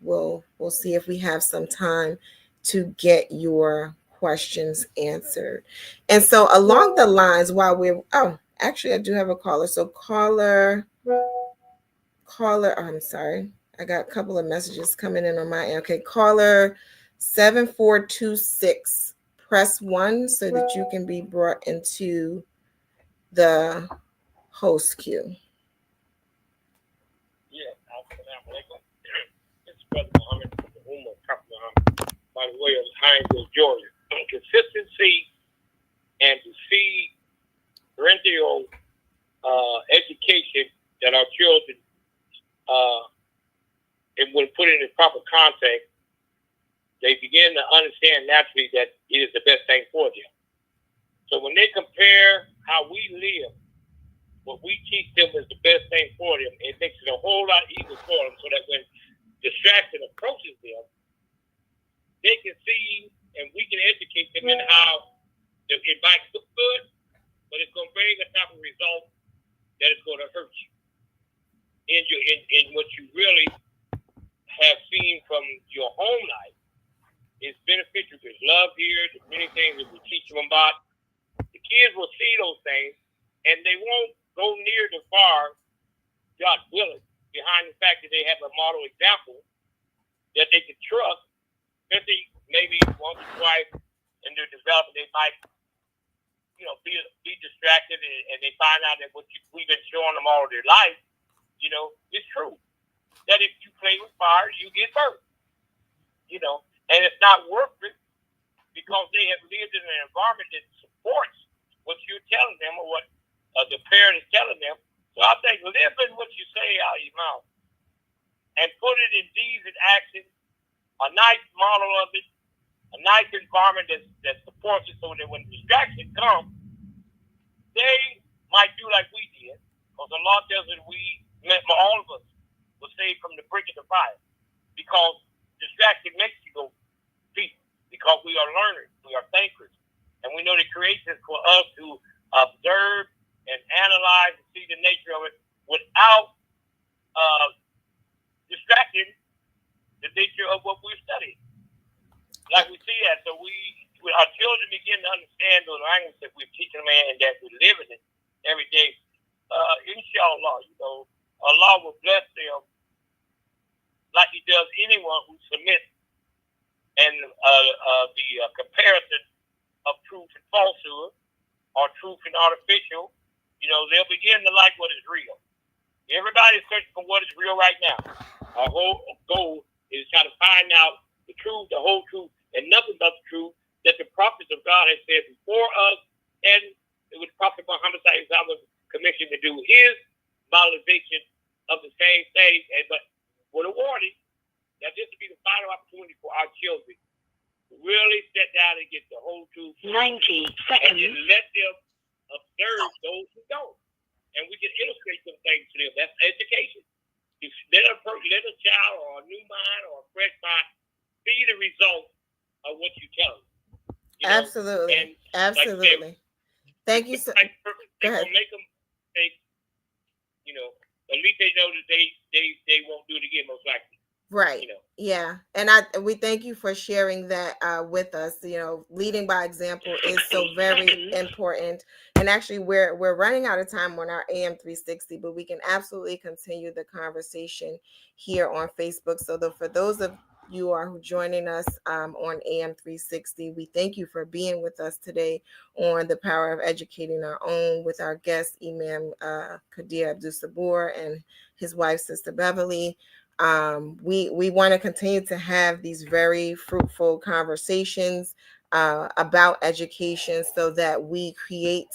we'll see if we have some time to get your questions answered. And so along the lines, while we're actually I do have a caller. So caller, I'm sorry. I got a couple of messages coming in on my end. Okay, caller 7426. Press 1 so that you can be brought into the host queue. Yeah, it's Brother Muhammad by the way of Hinesville, Georgia. Consistency and to see parental education that our children, and when put in the proper context, they begin to understand naturally that it is the best thing for them. So when they compare how we live, what we teach them is the best thing for them, it makes it a whole lot easier for them so that when distraction approaches them, they can see and we can educate them in how it might look good, but it's going to bring a type of result that is going to hurt you in what you really have seen from your home life. It's beneficial. There's love here. There's many things that we teach them about. The kids will see those things, and they won't go near the far, God willing, behind the fact that they have a model example that they can trust, especially maybe once or twice in their development, they might, be distracted, and they find out that what we've been showing them all their life, it's true. That if you play with fire, you get burnt. And it's not worth it because they have lived in an environment that supports what you're telling them or what the parent is telling them. So I think live in what you say out of your mouth and put it in deeds and actions, a nice model of it, a nice environment that supports it so that when distractions come, they might do like we did. Because the law tells us all of us, was saved from the brick of the fire. Because distraction makes you go deep. Because we are learners, we are thinkers. And we know the creation is for us to observe and analyze and see the nature of it without distracting the nature of what we're studying. Like we see that, so when our children begin to understand the language that we're teaching them and that we're living it every day, inshallah, Allah will bless them like He does anyone who submits. And the comparison of truth and falsehood, or truth and artificial, they'll begin to like what is real. Everybody's searching for what is real right now. Our whole goal is try to find out the truth, the whole truth, and nothing but the truth that the prophets of God have said before us, and it was Prophet Muhammad was commissioned to do his modelization of the same thing, but with a warning that this will be the final opportunity for our children to really sit down and get the whole truth. 90 seconds. And let them observe those who don't. And we can illustrate some things to them. That's education. Let a child or a new mind or a fresh mind see the results of what you tell them. Absolutely. Absolutely. Thank you so much. Go ahead. Make them think, at least they know that they won't do it again, most likely. Right. Yeah. And we thank you for sharing that with us. Leading by example is so very important. And actually we're running out of time on our AM 360, but we can absolutely continue the conversation here on Facebook. So for those of you who are joining us on AM 360, we thank you for being with us today on the Power of Educating Our Own with our guest Imam Qadir Abdus-Sabur and his wife, Sister Beverly. We want to continue to have these very fruitful conversations about education so that we create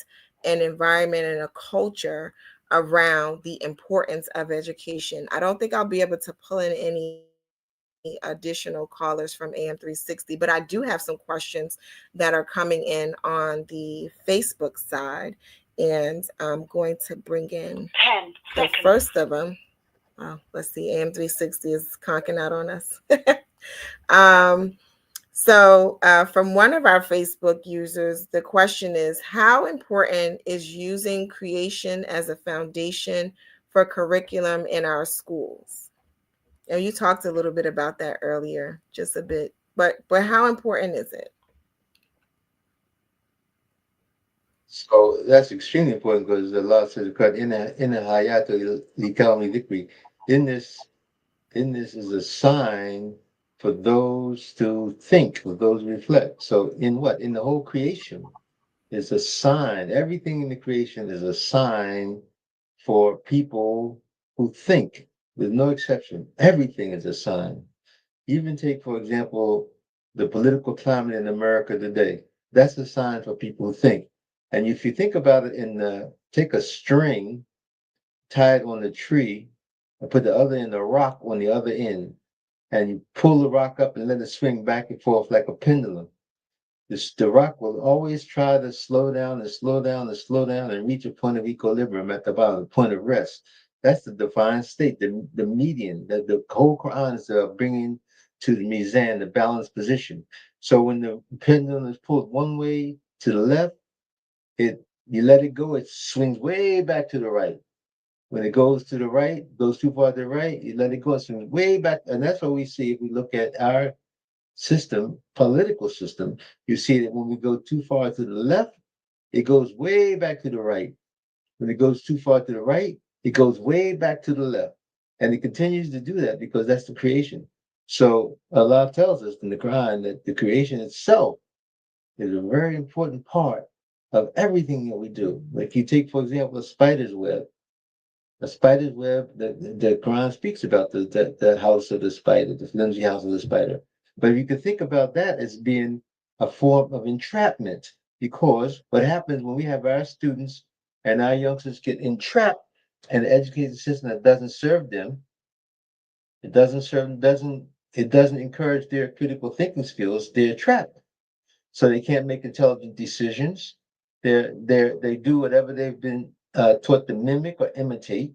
an environment and a culture around the importance of education. I don't think I'll be able to pull in any additional callers from AM 360, but I do have some questions that are coming in on the Facebook side, and I'm going to bring in the first of them. Let's see, AM 360 is conking out on us. So from one of our Facebook users, the question is, how important is using creation as a foundation for curriculum in our schools? You talked a little bit about that earlier, just a bit, but how important is it? So that's extremely important because Allah says, in the hayatu likawmi dhikri, in this is a sign for those to think, for those to reflect. So in what? In the whole creation is a sign. Everything in the creation is a sign for people who think. There's no exception. Everything is a sign. Even take, for example, the political climate in America today. That's a sign for people who think. And if you think about it, take a string, tie it on the tree, and put the other end, a rock on the other end, and you pull the rock up and let it swing back and forth like a pendulum. The rock will always try to slow down and slow down and slow down and reach a point of equilibrium at the bottom, the point of rest. That's the divine state, the median, that the whole Quran is bringing to the mizan, the balanced position. So when the pendulum is pulled one way to the left, you let it go, it swings way back to the right. When it goes to the right, goes too far to the right, you let it go, it swings way back. And that's what we see if we look at our system, political system. You see that when we go too far to the left, it goes way back to the right. When it goes too far to the right, it goes way back to the left. And it continues to do that because that's the creation. So Allah tells us in the Quran that the creation itself is a very important part of everything that we do. Like you take, for example, a spider's web. A spider's web, the Quran speaks about the house of the spider, the flimsy house of the spider. But you can think about that as being a form of entrapment, because what happens when we have our students and our youngsters get entrapped in an education system that doesn't serve them, it doesn't encourage their critical thinking skills, they're trapped. So they can't make intelligent decisions. They do whatever they've been taught to mimic or imitate.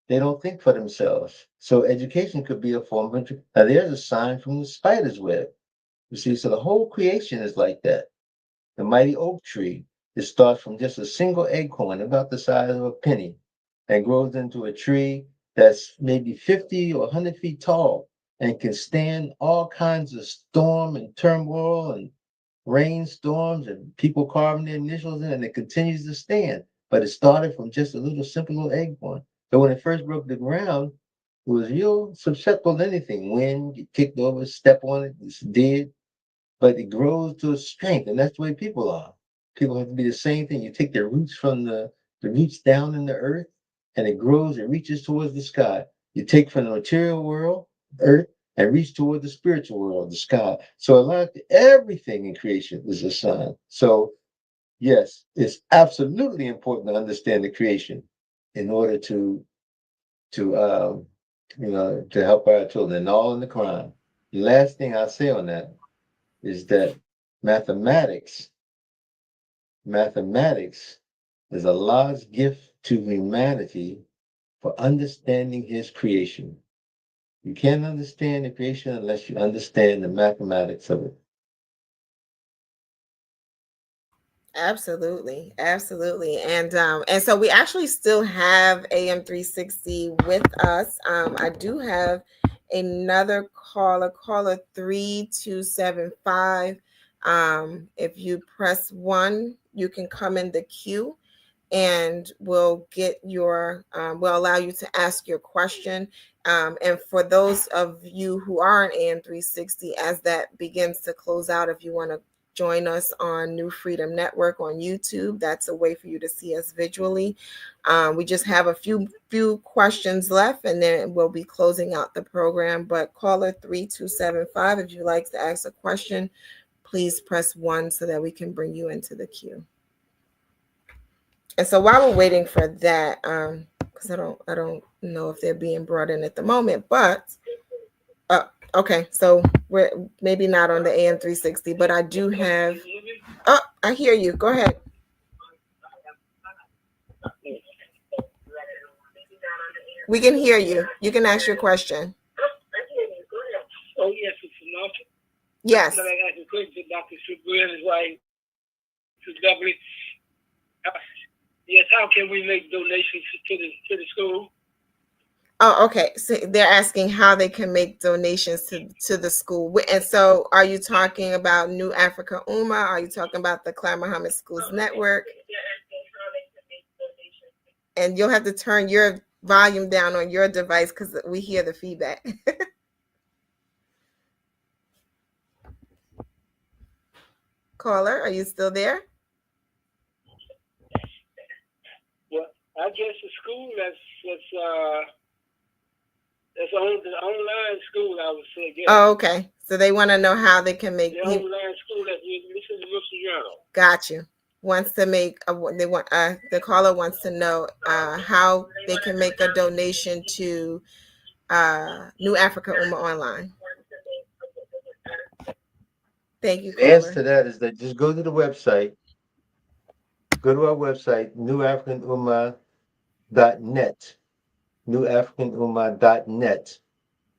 They don't think for themselves. So education could be a form of. Now there's a sign from the spider's web. You see, so the whole creation is like that. The mighty oak tree, it starts from just a single acorn, about the size of a penny, and grows into a tree that's maybe 50 or 100 feet tall. and can stand all kinds of storm and turmoil and rainstorms and people carving their initials in, and it continues to stand. But it started from just a little simple little egg one. So when it first broke the ground, it was real susceptible to anything. Wind, get kicked over, step on it, it's dead. But it grows to a strength, and that's the way people are. People have to be the same thing. You take their roots from the roots down in the earth, and it grows and reaches towards the sky. You take from the material world, earth, and reach toward the spiritual world, the sky. So a lot, everything in creation is a sign. So yes, it's absolutely important to understand the creation in order to to help our children, and all in the Quran. The last thing I say on that is that mathematics mathematics is Allah's gift to humanity for understanding his creation. You can't understand the creation unless you understand the mathematics of it. Absolutely, absolutely, and so we actually still have AM 360 with us. I do have another caller 3275. If you press 1, you can come in the queue, and we'll get we'll allow you to ask your question. And for those of you who are on AM 360, as that begins to close out, if you want to join us on New Freedom Network on YouTube, that's a way for you to see us visually. We just have a few questions left, and then we'll be closing out the program. But caller 3275, if you'd like to ask a question, please press 1 so that we can bring you into the queue. And so while we're waiting for that, because I don't know if they're being brought in at the moment, but okay, so we're maybe not on the AM 360, but I do have. Oh, I hear you. Go ahead. We can hear you. You can ask your question. Oh yes, it's enough. Yes. But I got a question to Dr. Sabur and his wife, to Beverly. Yes, how can we make donations to the school? Oh, okay. So they're asking how they can make donations to the school. And so are you talking about New Africa Ummah? Are you talking about the Claire Muhammad Schools Network? And you'll have to turn your volume down on your device because we hear the feedback. Caller, are you still there? Well, I guess the school that's on the online school, I would say. Yes. Oh, okay. So they want to know how they can make the online school that this is the Wilson Journal. Got you. Wants to make the caller wants to know how they can make a donation to New Africa Ummah Online. Thank you, caller. The answer to that is that just go to the website. Go to our website, newafricanummah.net, newafricanummah.net,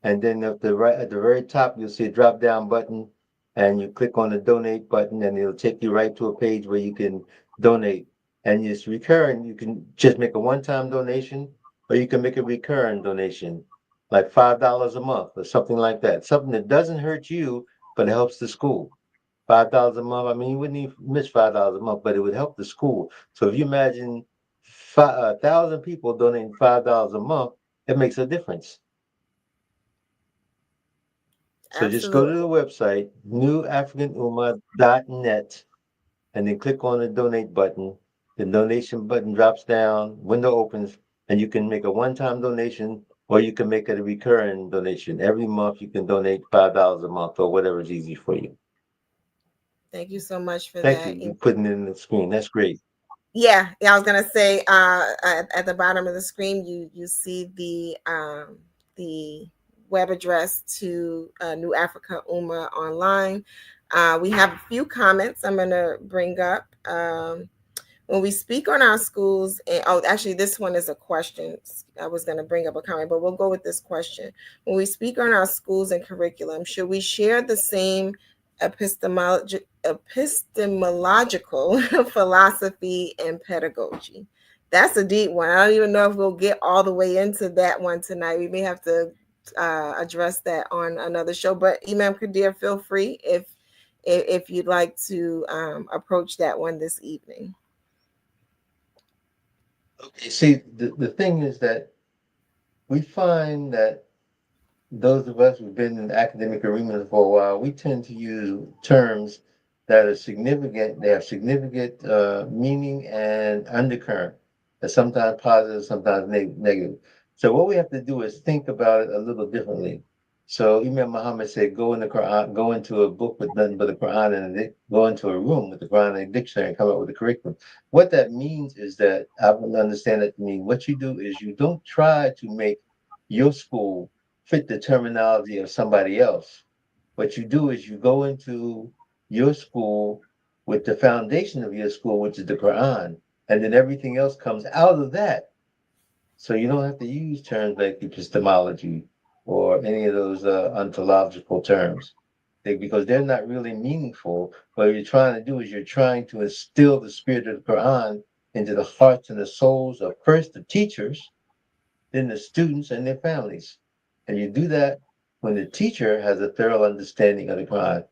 and then at the very top you'll see a drop down button, and you click on the donate button, and it'll take you right to a page where you can donate. And it's recurring. You can just make a one-time donation, or you can make a recurring donation, like $5 a month or something like that. Something that doesn't hurt you, but it helps the school. $5 a month. I mean, you wouldn't even miss $5 a month, but it would help the school. So if you imagine 1,000 people donating $5 a month, it makes a difference. So just go to the website, newafricanummah.net, and then click on the donate button. The donation button drops down, window opens, and you can make a one-time donation, or you can make it a recurring donation. Every month you can donate $5 a month, or whatever is easy for you. Thank you so much for Thank that. you. You're putting it in the screen. That's great. Yeah, I was gonna say at the bottom of the screen you see the web address to New Africa Ummah Online. We have a few comments I'm gonna bring up. When we speak on our schools, actually, this one is a question. I was going to bring up a comment, but we'll go with this question. When we speak on our schools and curriculum, should we share the same epistemological philosophy and pedagogy? That's a deep one. I don't even know if we'll get all the way into that one tonight. We may have to address that on another show. But Imam Qadir, feel free if you'd like to approach that one this evening. Okay, see, the thing is that we find that those of us who've been in the academic arena for a while, we tend to use terms that are significant. They have significant meaning and undercurrent. That's sometimes positive, sometimes negative. So what we have to do is think about it a little differently. So Imam Muhammad said, "Go in the Quran, go into a book with nothing but the Quran, and go into a room with the Quran and a dictionary, and come up with a curriculum." What that means is that I would understand that to mean what you do is you don't try to make your school fit the terminology of somebody else. What you do is you go into your school with the foundation of your school, which is the Quran, and then everything else comes out of that. So you don't have to use terms like epistemology or any of those ontological terms because they're not really meaningful. What you're trying to do is you're trying to instill the spirit of the Quran into the hearts and the souls of first the teachers, then the students and their families. And you do that when the teacher has a thorough understanding of the Quran.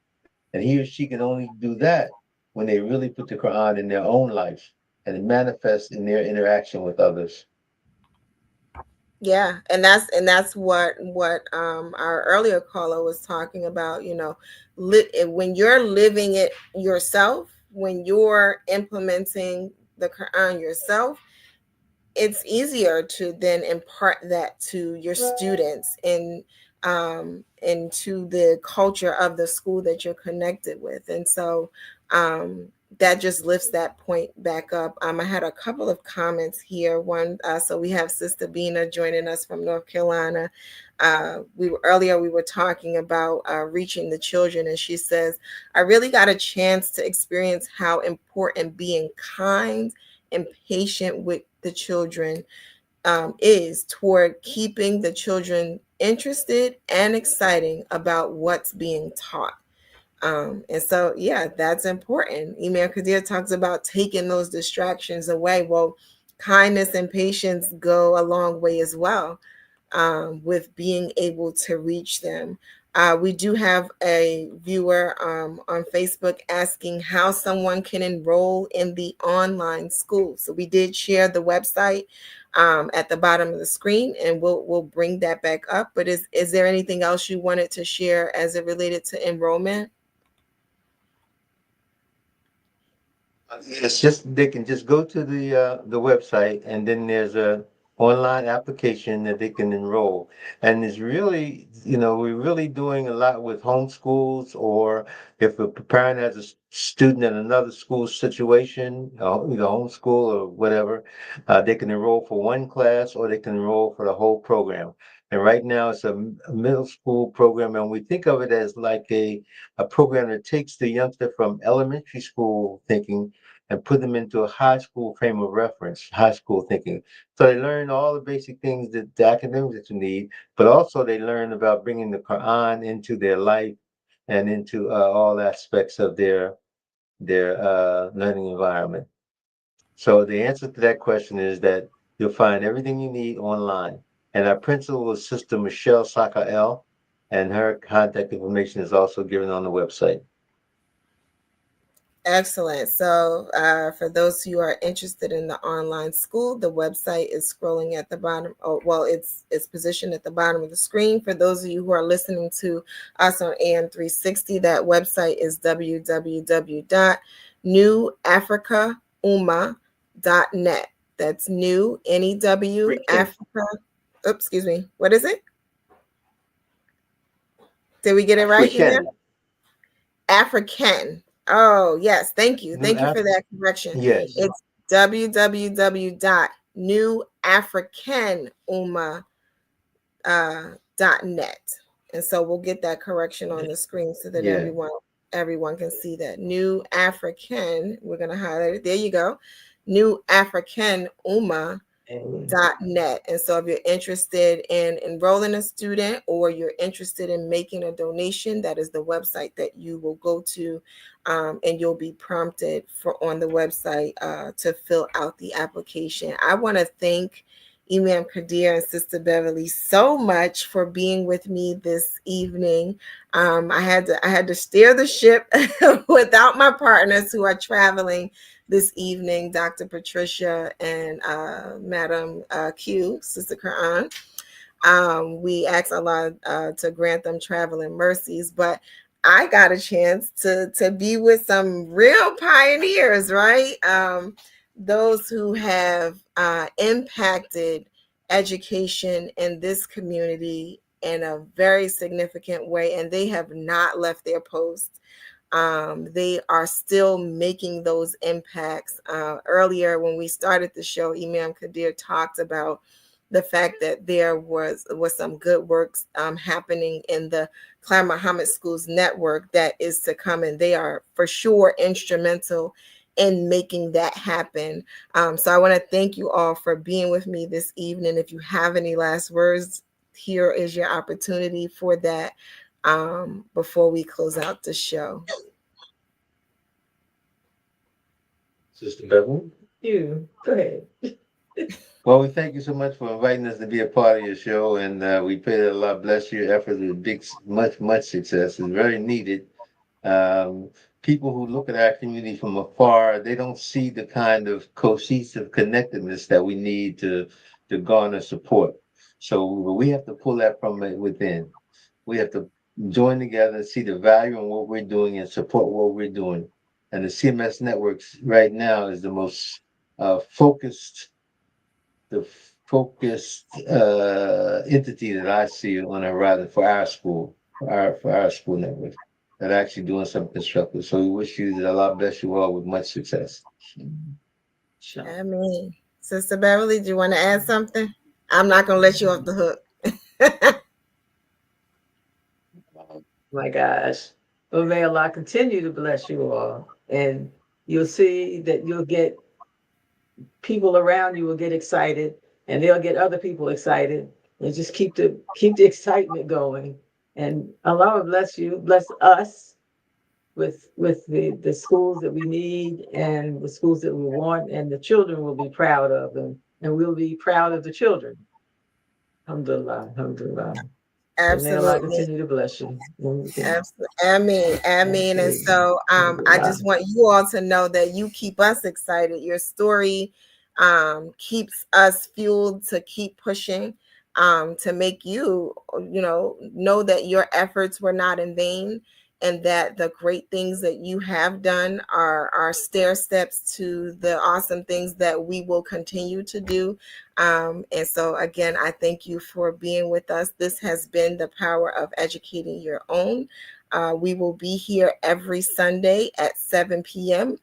And he or she can only do that when they really put the Quran in their own life and it manifests in their interaction with others. Yeah, and that's what our earlier caller was talking about. When you're living it yourself, when you're implementing the Quran yourself, it's easier to then impart that to your students into the culture of the school that you're connected with. And so that just lifts that point back up. I had a couple of comments here. One, so we have Sister Bina joining us from North Carolina. We were talking about reaching the children, and she says, "I really got a chance to experience how important being kind and patient with the children is toward keeping the children interested and exciting about what's being taught." And so, yeah, that's important. Imam Qadir talks about taking those distractions away. Well, kindness and patience go a long way as well with being able to reach them. We do have a viewer on Facebook asking how someone can enroll in the online school. So we did share the website at the bottom of the screen, and we'll bring that back up. But is there anything else you wanted to share as it related to enrollment? It's just they can just go to the website and then there's a online application that they can enroll. And it's really, we're really doing a lot with homeschools or if a parent has a student in another school situation, either homeschool or whatever, they can enroll for one class or they can enroll for the whole program. And right now it's a middle school program, and we think of it as like a program that takes the youngster from elementary school thinking and put them into a high school frame of reference, high school thinking. So they learn all the basic things that the academics that you need, but also they learn about bringing the Quran into their life and into all aspects of their learning environment. So the answer to that question is that you'll find everything you need online. And our principal is Sister Michelle Sakael, and her contact information is also given on the website. Excellent. So, for those who are interested in the online school, the website is scrolling at the bottom. Oh, well, it's positioned at the bottom of the screen. For those of you who are listening to us on AM 360, that website is www.newafricaumma.net. That's new NEW Africa. Oops, excuse me. What is it? Did we get it right, Email? African. Oh, yes. Thank you. Thank you for that correction. Yes. It's www.newafricanumma.net. And so we'll get that correction on the screen so that everyone can see that. New African, we're going to highlight it. There you go. New African Umma .net. And so if you're interested in enrolling a student or you're interested in making a donation, that is the website that you will go to, and you'll be prompted on the website to fill out the application. I want to thank Imam Qadir and Sister Beverly so much for being with me this evening. I had to steer the ship without my partners who are traveling this evening, Dr. Patricia and Madam Q, Sister Quran. We asked Allah to grant them traveling mercies, but I got a chance to be with some real pioneers, right? Those who have impacted education in this community in a very significant way, and they have not left their post. They are still making those impacts. Earlier, when we started the show, Imam Qadir talked about the fact that there was some good works happening in the Claire Muhammad Schools network that is to come, and they are for sure instrumental in making that happen. So I want to thank you all for being with me this evening. If you have any last words, here is your opportunity for that before we close out the show. Sister Beverly? You go ahead. Well, we thank you so much for inviting us to be a part of your show, and we pray that Allah bless your efforts with much success. It's very needed. People who look at our community from afar, they don't see the kind of cohesive connectedness that we need to garner support. So we have to pull that from within. We have to join together and see the value in what we're doing and support what we're doing. And the CMS networks right now is the most focused entity that I see on the horizon for our school, for our school network, that are actually doing something constructive. So we wish you that Allah bless you all with much success. I mean, Sister Beverly, do you want to add something? I'm not going to let you off the hook. My gosh. Well, may Allah continue to bless you all. And you'll see that you'll get people around you will get excited, and they'll get other people excited. And just keep the excitement going. And Allah will bless you, bless us with the schools that we need and the schools that we want, and the children will be proud of them, and we'll be proud of the children. Alhamdulillah, alhamdulillah. Absolutely. May Allah continue to bless you. Absolutely. Amen. And so I just want you all to know that you keep us excited. Your story keeps us fueled to keep pushing, to make you know that your efforts were not in vain, and that the great things that you have done are stair steps to the awesome things that we will continue to do. And so again, I thank you for being with us. This has been the power of educating your own. We will be here every Sunday at 7 p.m.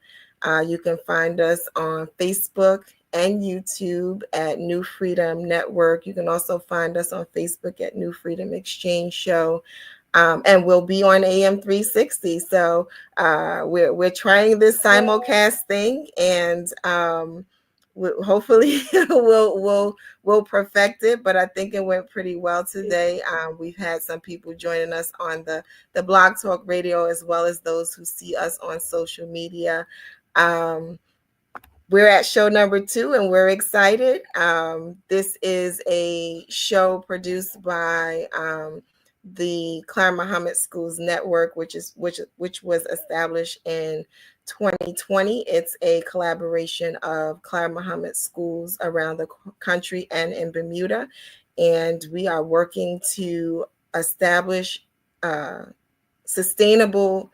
You can find us on Facebook and YouTube at New Freedom Network. You can also find us on Facebook at New Freedom Exchange Show. And we'll be on AM 360. So we're trying this simulcast thing, and hopefully we'll perfect it. But I think it went pretty well today. We've had some people joining us on the Blog Talk Radio, as well as those who see us on social media. We're at show number 2, and we're excited. This is a show produced by the Claire Muhammad Schools Network, which was established in 2020. It's a collaboration of Claire Muhammad schools around the country and in Bermuda, and we are working to establish sustainable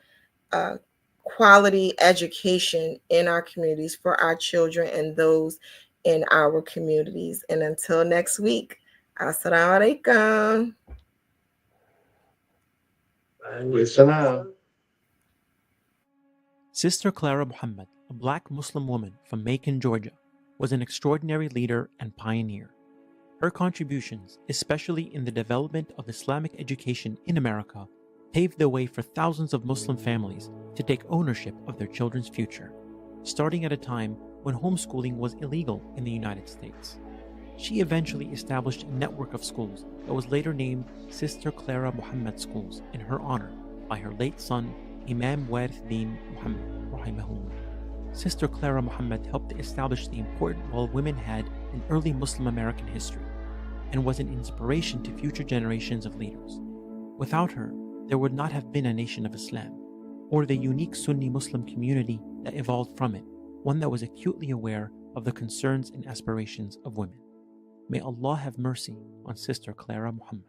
quality education in our communities for our children and those in our communities. And until next week, assalamu alaikum. Sister Clara Muhammad, a black Muslim woman from Macon, Georgia, was an extraordinary leader and pioneer. Her contributions, especially in the development of Islamic education in America, paved the way for thousands of Muslim families to take ownership of their children's future, starting at a time when homeschooling was illegal in the United States. She eventually established a network of schools that was later named Sister Clara Muhammad Schools in her honor by her late son, Imam Warith-Din Muhammad, rahimahullah. Sister Clara Muhammad helped to establish the important role women had in early Muslim American history and was an inspiration to future generations of leaders. Without her, there would not have been a nation of Islam, or the unique Sunni Muslim community that evolved from it, one that was acutely aware of the concerns and aspirations of women. May Allah have mercy on Sister Clara Muhammad.